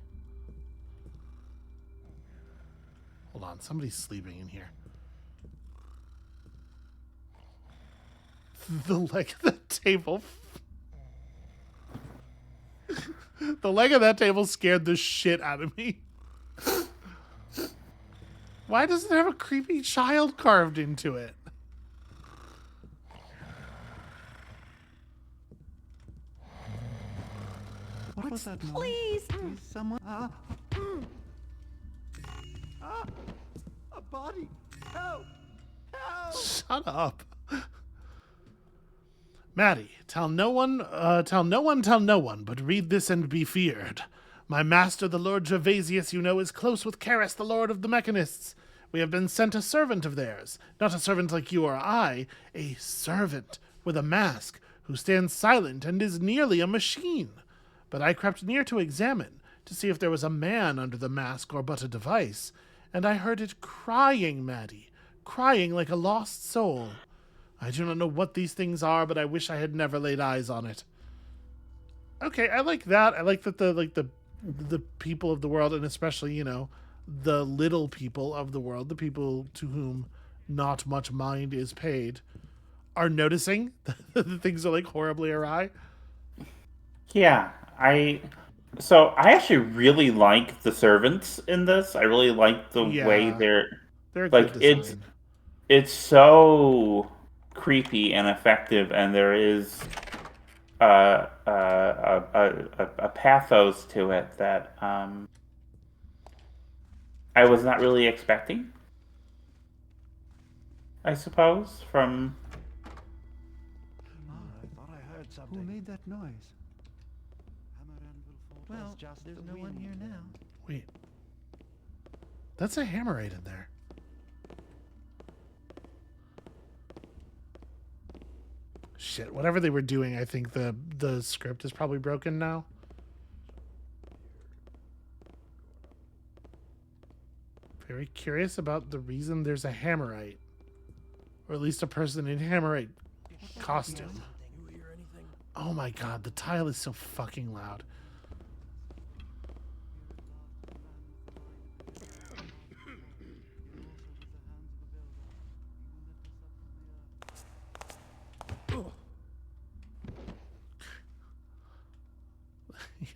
Hold on, somebody's sleeping in here. The leg of the table. The leg of that table scared the shit out of me. Why does it have a creepy child carved into it? What was that noise? Please. Someone. A body. Help! Help! Shut up. Maddie, tell no one, but read this and be feared. My master, the Lord Gervasius, is close with Karis, the Lord of the Mechanists. We have been sent a servant of theirs, not a servant like you or I, a servant with a mask, who stands silent and is nearly a machine. But I crept near to examine, to see if there was a man under the mask or but a device, and I heard it crying, Maddie, crying like a lost soul. I do not know what these things are, but I wish I had never laid eyes on it. Okay, I like that. I like that the people of the world, and especially, the little people of the world, the people to whom not much mind is paid, are noticing that things are like horribly awry. Yeah, I actually really like the servants in this. I really like the way Yeah. They're a like good design. it's so creepy and effective, and there is a pathos to it that I was not really expecting, I suppose, from. I thought I heard Who something. made that noise? Well, there's no one here now. Wait. That's a hammerite in there. Shit, whatever they were doing, I think the script is probably broken now. Very curious about the reason there's a hammerite. Or at least a person in hammerite costume. You hear anything? Oh my god, the tile is so fucking loud.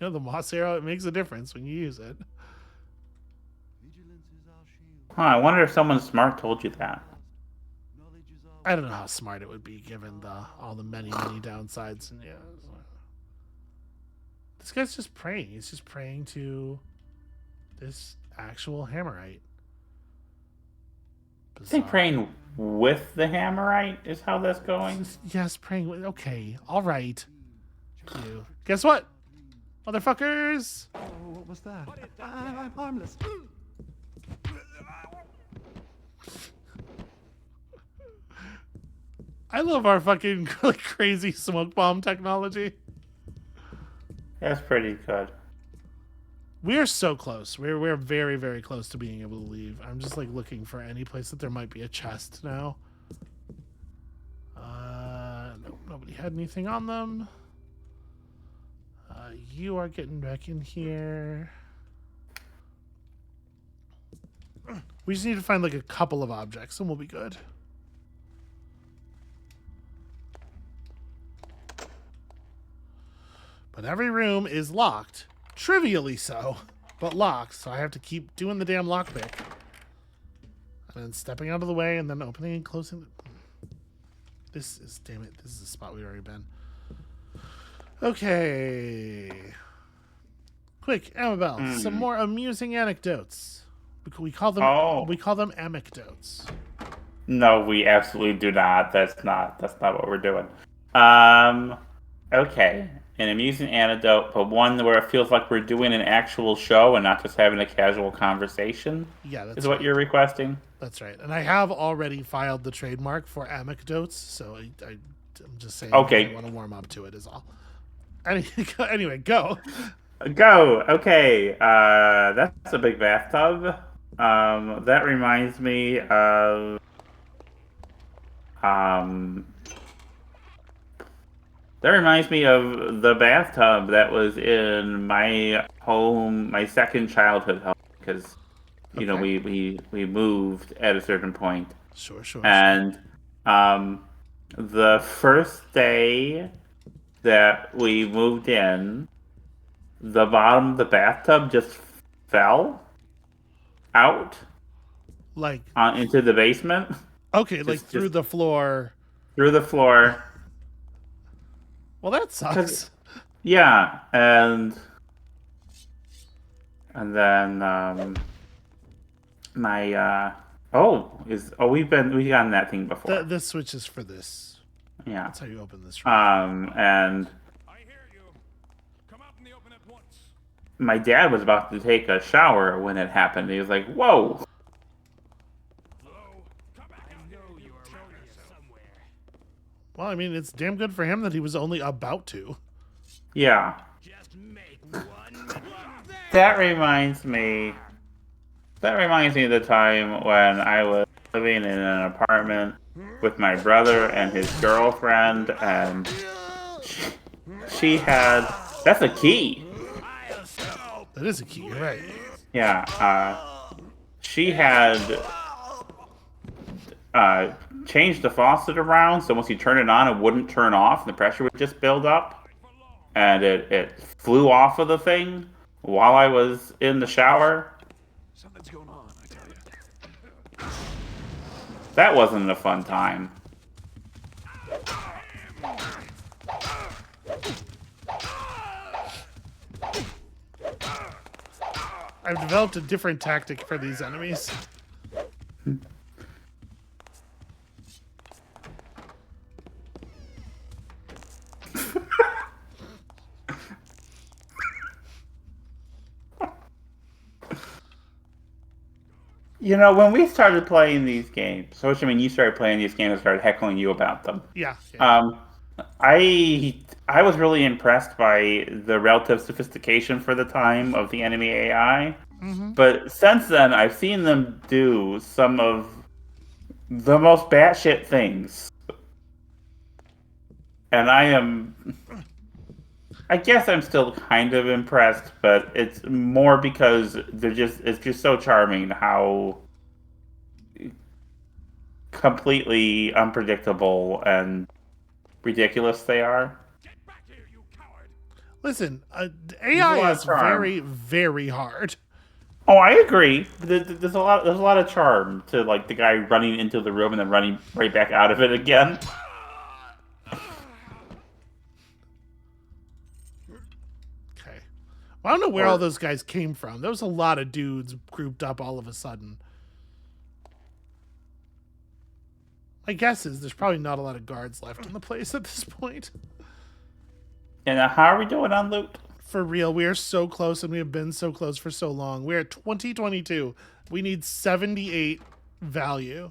The moss arrow, it makes a difference when you use it. I wonder if someone smart told you that. I don't know how smart it would be given all the many downsides. And yeah, this guy's just praying. He's just praying to this actual hammerite. I think praying with the Hammerite is how that's going. Yes, praying. Okay, all right. You. Guess what, motherfuckers? Oh, what was that? I'm harmless. I love our fucking like, crazy smoke bomb technology. That's pretty good. We're so close. We're very, very close to being able to leave. I'm just like looking for any place that there might be a chest now. Nope, nobody had anything on them. You are getting back in here. We just need to find like a couple of objects and we'll be good. But every room is locked. Trivially so, but locked. So I have to keep doing the damn lockpick. And then stepping out of the way and then opening and closing. This is, damn it, this is the spot we've already been. Okay. Quick, Amabel, some more amusing anecdotes. We call them anecdotes. No, we absolutely do not. That's not what we're doing. Okay. An amusing anecdote, but one where it feels like we're doing an actual show and not just having a casual conversation. Yeah, that's is what you're requesting. That's right. And I have already filed the trademark for anecdotes, so I'm just saying okay. I want to warm up to it is all. Anyway, go. Go. Okay. That's a big bathtub. That reminds me of the bathtub that was in my home, my second childhood home, because you know we moved at a certain point. Sure. And the first day that we moved in, the bottom of the bathtub just fell out, like into the basement. Okay, like through the floor. Through the floor. Well, that sucks. Yeah, and then we've gotten that thing before. The switch is for this. Yeah, that's how you open this room. And I hear you. Come out in the open at once. My dad was about to take a shower when it happened. He was like, "Whoa." Well, I mean, it's damn good for him that he was only about to. Yeah. Just make one. That reminds me of the time when I was living in an apartment with my brother and his girlfriend, and she had... That's a key. That is a key, you're right. Yeah, she had changed the faucet around, so once you turn it on, it wouldn't turn off, and the pressure would just build up, and it flew off of the thing while I was in the shower. Something's going on, I tell you. That wasn't a fun time. I've developed a different tactic for these enemies. You know, when we started playing these games, so I mean, you started playing these games and started heckling you about them. Yeah. I was really impressed by the relative sophistication for the time of the enemy AI. Mm-hmm. But since then, I've seen them do some of the most batshit things. And I guess I'm still kind of impressed, but it's more because it's just so charming how completely unpredictable and ridiculous they are. Get back here, you coward. Listen, AI is charm. very, very hard. Oh, I agree. There's a lot of charm to like the guy running into the room and then running right back out of it again. Okay. Well, I don't know where all those guys came from. There was a lot of dudes grouped up all of a sudden. My guess is there's probably not a lot of guards left in the place at this point. And how are we doing on loot? For real, we are so close, and we have been so close for so long. We're at 2022. We need 78 value.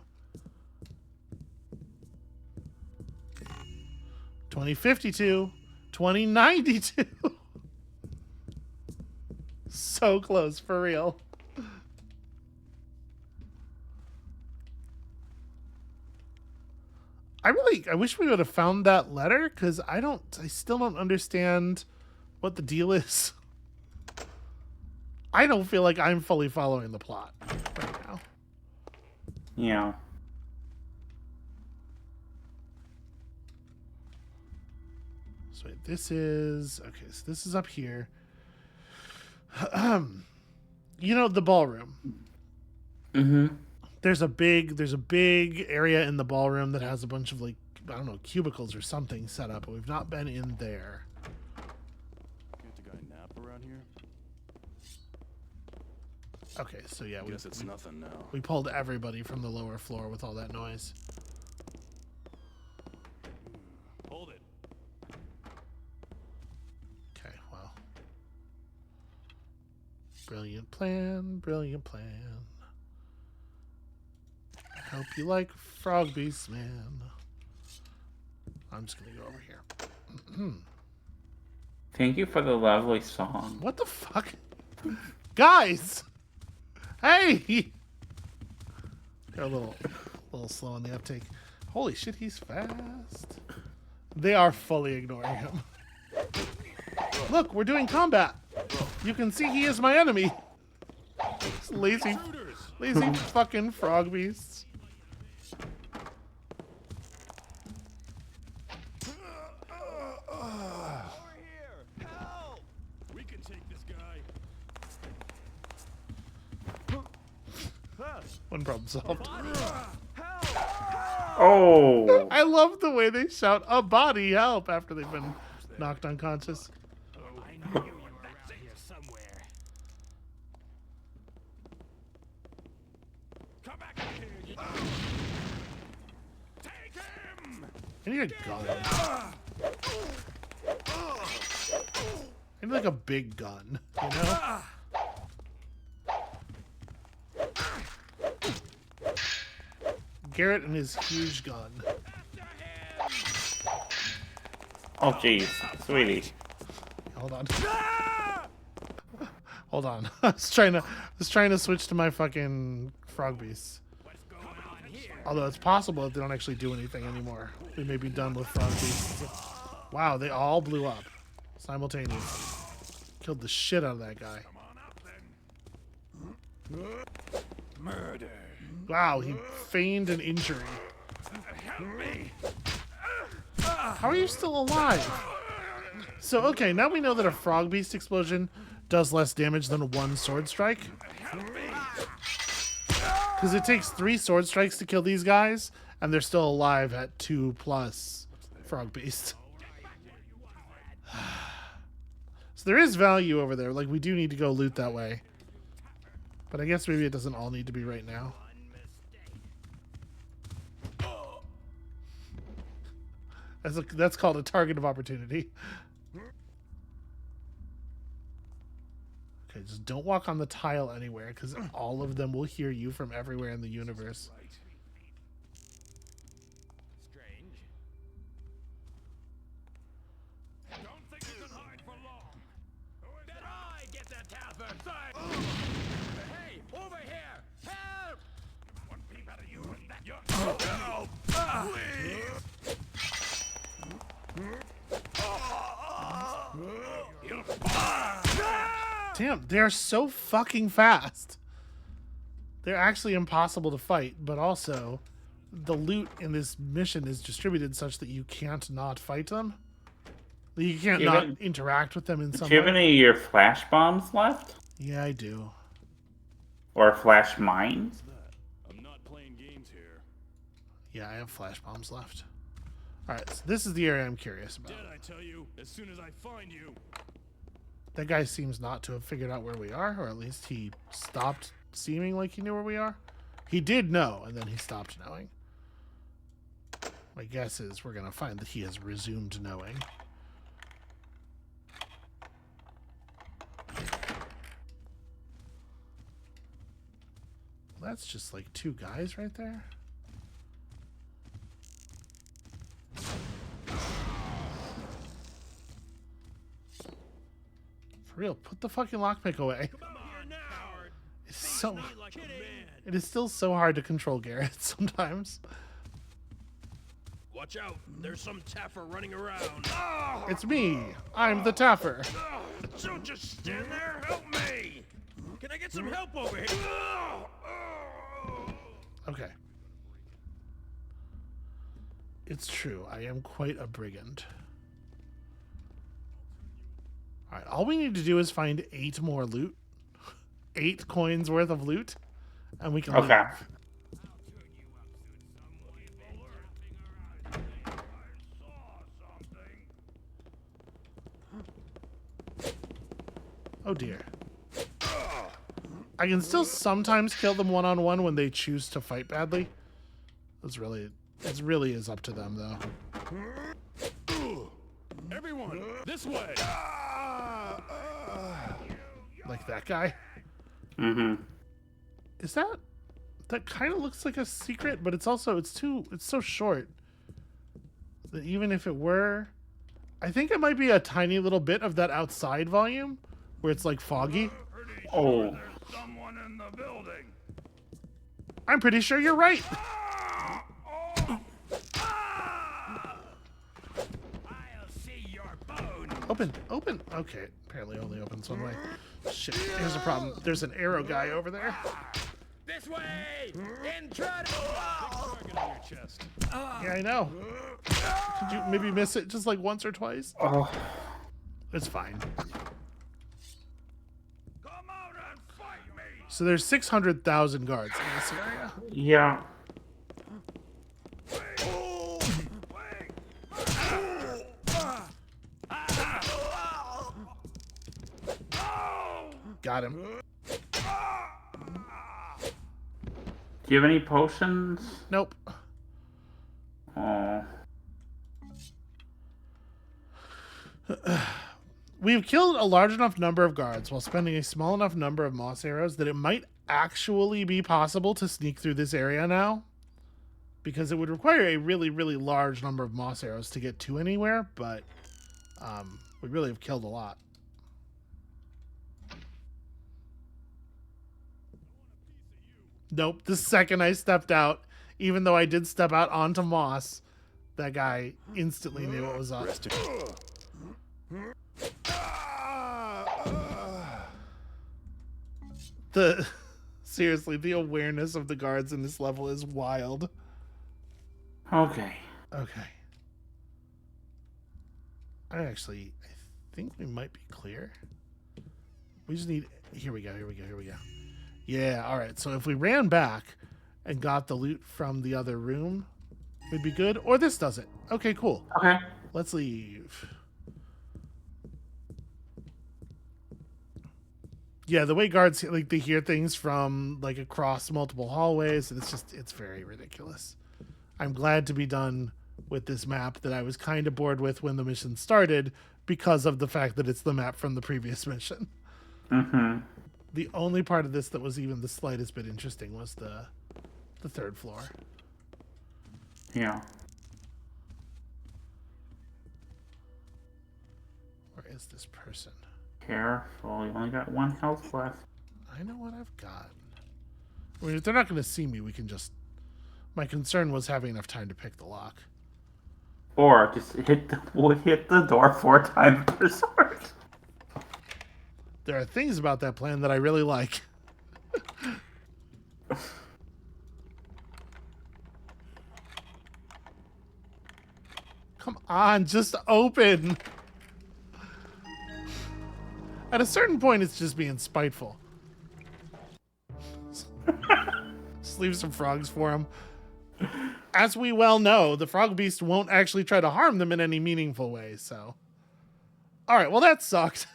2052. 2092. So close, for real. I wish we would have found that letter, because I still don't understand what the deal is. I don't feel like I'm fully following the plot right now. Yeah. So wait, this is okay. So this is up here. You know, the ballroom. Mm-hmm. There's a big area in the ballroom that has a bunch of, like, I don't know, cubicles or something set up, but we've not been in there. Get the guy nap around here? Okay, so yeah, Guess it's nothing now. we pulled everybody from the lower floor with all that noise. Hold it. Okay, well. Brilliant plan, brilliant plan. I hope you like Frog Beast, man. I'm just gonna go over here. Thank you for the lovely song. What the fuck? Guys! Hey! They're a little slow on the uptake. Holy shit, he's fast. They are fully ignoring him. Look, we're doing combat. You can see he is my enemy. Lazy fucking frog beasts. We can take this guy. One problem solved. Oh! I love the way they shout, "A body, help!" after they've been knocked unconscious. I knew you were around here somewhere. Come back here, you. Take him! I need a gun. I need like a big gun, you know? Garrett and his huge gun. Oh, jeez. Sweetie. Hold on. Hold on. I was trying to switch to my fucking frog beasts. What's going on here? Although it's possible that they don't actually do anything anymore. We may be done with frog beasts. Wow, they all blew up simultaneously. Killed the shit out of that guy. Come on up then. Murder. Wow, he feigned an injury. Help me. How are you still alive? So, okay, now we know that a frog beast explosion does less damage than one sword strike. Because it takes 3 sword strikes to kill these guys, and they're still alive at 2+ frog beast. So there is value over there. Like, we do need to go loot that way. But I guess maybe it doesn't all need to be right now. That's called a target of opportunity. Okay, just don't walk on the tile anywhere, because all of them will hear you from everywhere in the universe. Strange. Don't think you can hide for long. Did I get that tapper? Hey, over here! Help! One peep out of you and that help! Please! Damn, they're so fucking fast. They're actually impossible to fight, but also the loot in this mission is distributed such that you can't not fight them. You can't not interact with them in some Do you have way. any of your flash bombs left? Yeah, I do. Or flash mines? I'm not playing games here. Yeah, I have flash bombs left. Alright, so this is the area I'm curious about. Did I tell you? As soon as I find you. That guy seems not to have figured out where we are, or at least he stopped seeming like he knew where we are. He did know, and then he stopped knowing. My guess is we're going to find that he has resumed knowing. That's just like 2 guys right there. For real, put the fucking lockpick away. Come on now. It's so... Like a man. It is still so hard to control Garrett sometimes. Watch out. There's some taffer running around. It's me. I'm the Taffer. Don't just stand there. Help me. Can I get some help over here? Okay. It's true. I am quite a brigand. Alright, all we need to do is find 8 more loot. 8 coins worth of loot. And we can Okay. leave. Oh dear. I can still sometimes kill them one-on-one when they choose to fight badly. It really is up to them though. Everyone, this way. Like that guy. Mm-hmm. Is that kind of looks like a secret, but it's so short that even if it were, I think it might be a tiny little bit of that outside volume where it's like foggy. Oh. There's someone in the building. I'm pretty sure you're right. I'll see your bones. Open. Okay, apparently only opens one way. Shit, here's a problem. There's an arrow guy over there. This way. Intruder. Target on your chest. Yeah, I know. Could you maybe miss it just like once or twice? Oh. It's fine. Come out and fight me. So there's 600,000 guards in this area. Yeah. Got him. Do you have any potions? Nope. Oh. We've killed a large enough number of guards while spending a small enough number of moss arrows that it might actually be possible to sneak through this area now. Because it would require a really, really large number of moss arrows to get to anywhere, but we really have killed a lot. Nope, the second I stepped out, even though I did step out onto moss, that guy instantly knew what was up. Seriously, the awareness of the guards in this level is wild. Okay. Okay. I think we might be clear. We just need... Here we go. Yeah, alright. So if we ran back and got the loot from the other room, we'd be good. Or this does it. Okay, cool. Okay. Let's leave. Yeah, the way guards, like, they hear things from, like, across multiple hallways, it's very ridiculous. I'm glad to be done with this map that I was kind of bored with when the mission started because of the fact that it's the map from the previous mission. Mm-hmm. The only part of this that was even the slightest bit interesting was the 3rd floor. Yeah. Where is this person? Careful, you only got 1 health left. I know what I've got. I mean, if they're not going to see me, we can just... My concern was having enough time to pick the lock. Or just hit the door 4 times per sword. There are things about that plan that I really like. Come on, just open. At a certain point, it's just being spiteful. Just leave some frogs for him. As we well know, the frog beast won't actually try to harm them in any meaningful way, so... Alright, well that sucked.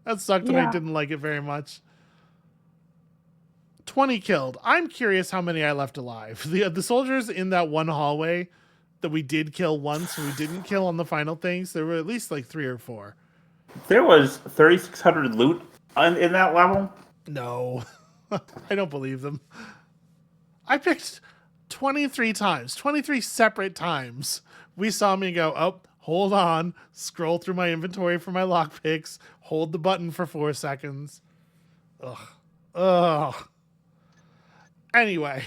That sucked and I didn't like it very much. 20 killed. I'm curious how many I left alive. The soldiers in that one hallway that we did kill once and we didn't kill on the final things. There were at least like 3 or 4. There was 3,600 loot in that level. No, I don't believe them. I picked 23 times, 23 separate times. We saw me go, oh, hold on, scroll through my inventory for my lockpicks, hold the button for 4 seconds. Ugh. Anyway.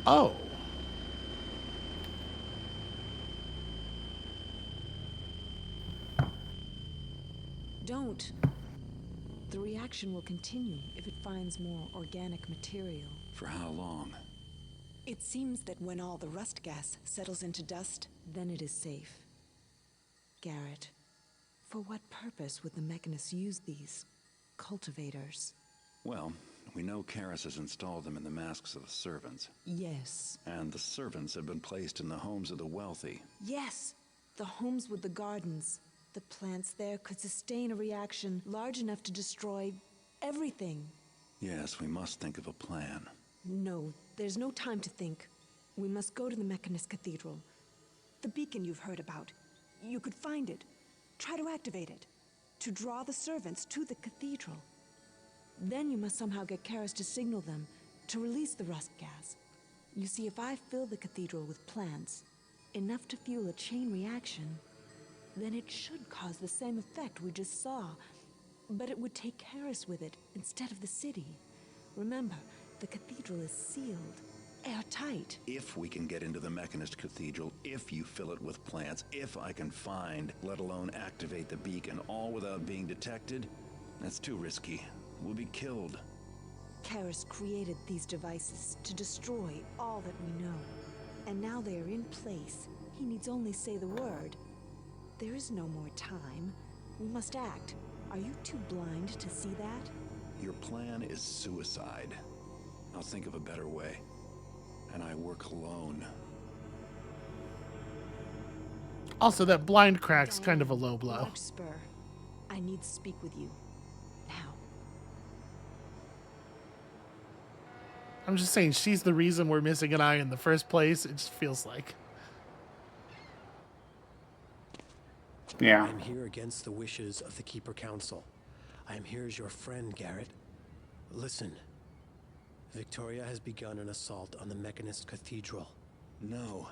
Oh. Don't. The reaction will continue if it finds more organic material. For how long? It seems that when all the rust gas settles into dust, then it is safe. Garrett, for what purpose would the mechanists use these cultivators? Well, we know Karis has installed them in the masks of the servants. Yes. And the servants have been placed in the homes of the wealthy. Yes! The homes with the gardens. The plants there could sustain a reaction large enough to destroy everything. Yes, we must think of a plan. No, there's no time to think. We must go to the Mechanist Cathedral. The beacon you've heard about. You could find it. Try to activate it. To draw the servants to the cathedral. Then you must somehow get Karis to signal them to release the rust gas. You see, if I fill the cathedral with plants, enough to fuel a chain reaction, then it should cause the same effect we just saw. But it would take Karis with it instead of the city. Remember, the cathedral is sealed, airtight. If we can get into the Mechanist Cathedral, if you fill it with plants, if I can find, let alone activate the beacon, all without being detected, that's too risky. We'll be killed. Karis created these devices to destroy all that we know. And now they are in place. He needs only say the word. There is no more time. We must act. Are you too blind to see that? Your plan is suicide. I'll think of a better way. And I work alone. Also, that blind crack's kind of a low blow. Larkspur, I need to speak with you. Now. I'm just saying, she's the reason we're missing an eye in the first place. It just feels like. Yeah. I'm here against the wishes of the Keeper Council. I am here as your friend, Garrett. Listen. Victoria has begun an assault on the Mechanist Cathedral. No.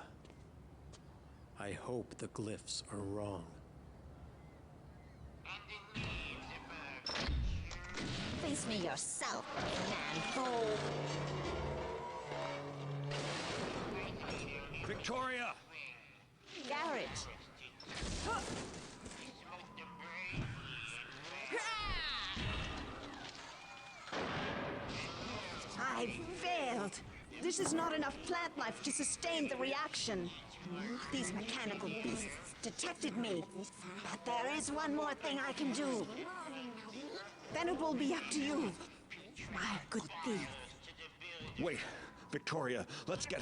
I hope the glyphs are wrong. Face me yourself, man-fool. Victoria! Garrett. I failed. This is not enough plant life to sustain the reaction. These mechanical beasts detected me. But there is one more thing I can do. Then it will be up to you, my good thief. Wait, Victoria, let's get...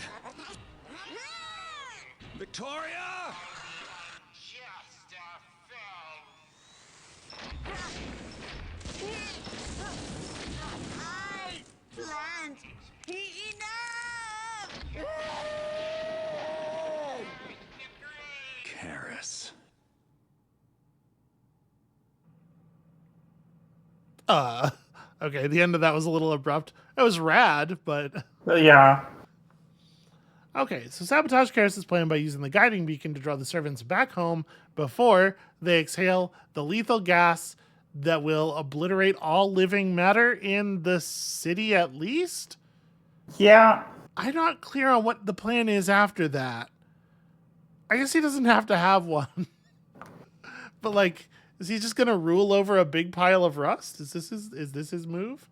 Victoria! I plant enough! Karis. Okay, the end of that was a little abrupt. It was rad, but... Yeah. Okay, so sabotage Karis' plan by using the guiding beacon to draw the servants back home before they exhale the lethal gas that will obliterate all living matter in the city at least? Yeah. I'm not clear on what the plan is after that. I guess he doesn't have to have one. But like, is he just gonna rule over a big pile of rust? Is this his move?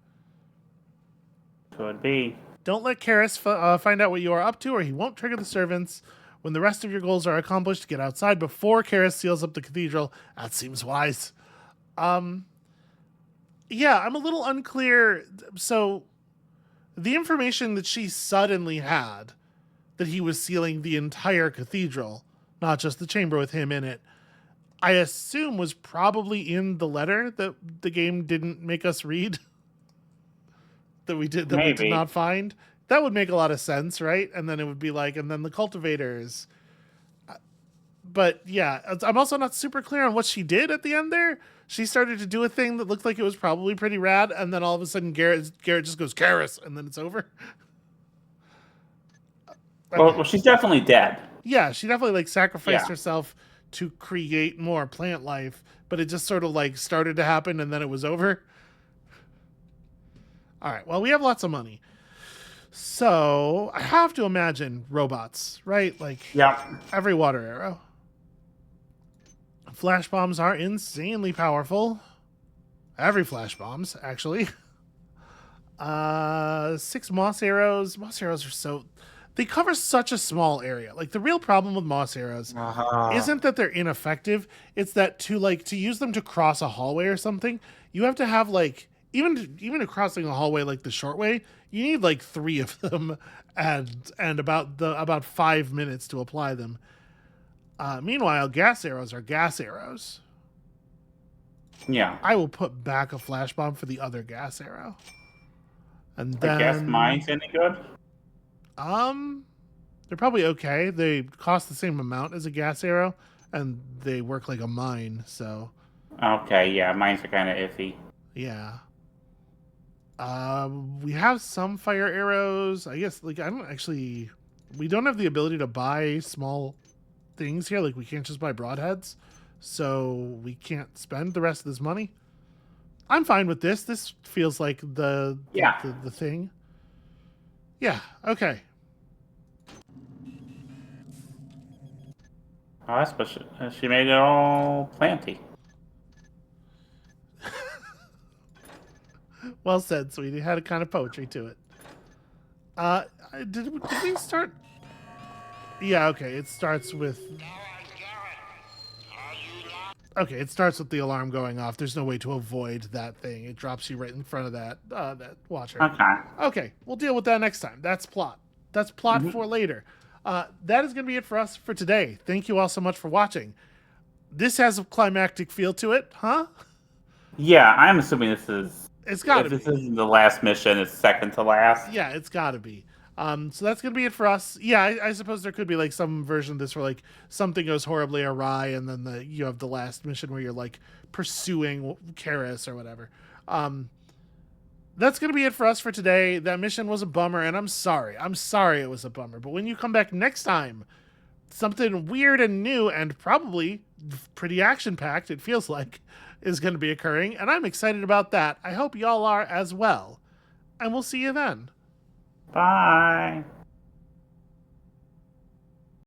Could be. Don't let Karis find out what you are up to, or he won't trigger the servants. When the rest of your goals are accomplished, get outside before Karis seals up the cathedral. That seems wise. Yeah, I'm a little unclear. So, the information that she suddenly had, that he was sealing the entire cathedral, not just the chamber with him in it, I assume was probably in the letter that the game didn't make us read. We did not find. That would make a lot of sense, right? And then it would be like, and then the cultivators. But yeah, I'm also not super clear on what she did at the end there. She started to do a thing that looked like it was probably pretty rad, and then all of a sudden Garrett just goes Karis, and then it's over. Okay. Well, she's definitely dead. Yeah, she definitely like sacrificed herself to create more plant life, but it just sort of like started to happen and then it was over. All right, well, we have lots of money. So I have to imagine robots, right? Like every water arrow. Flash bombs are insanely powerful. Every flash bombs, actually. 6 moss arrows. Moss arrows are so... They cover such a small area. Like, the real problem with moss arrows isn't that they're ineffective. It's that to use them to cross a hallway or something, you have to have, like... Even crossing a hallway like the short way, you need like 3 of them and about 5 minutes to apply them. Meanwhile, gas arrows are gas arrows. Yeah. I will put back a flash bomb for the other gas arrow. And then I guess mine's any good? They're probably okay. They cost the same amount as a gas arrow, and they work like a mine, so. Okay, yeah, mine's are kind of iffy. Yeah. We have some fire arrows. I guess, like, we don't have the ability to buy small things here. Like, we can't just buy broadheads, so we can't spend the rest of this money. I'm fine with this. This feels like the thing. Yeah, okay. Oh, that's but she made it all planty. Well said, sweetie. Had a kind of poetry to it. Did we start? Yeah, okay. It starts with... Okay, it starts with the alarm going off. There's no way to avoid that thing. It drops you right in front of that watcher. Okay, we'll deal with that next time. That's plot. That's plot for later. That is going to be it for us for today. Thank you all so much for watching. This has a climactic feel to it, huh? Yeah, I'm assuming this is... It's got to be. If this isn't the last mission, it's second to last. Yeah, it's got to be. So that's going to be it for us. Yeah, I suppose there could be like some version of this where like something goes horribly awry and then you have the last mission where you're like pursuing Karis or whatever. That's going to be it for us for today. That mission was a bummer, and I'm sorry. I'm sorry it was a bummer. But when you come back next time, something weird and new and probably pretty action-packed, it feels like, is going to be occurring, and I'm excited about that. I hope y'all are as well. And we'll see you then. Bye.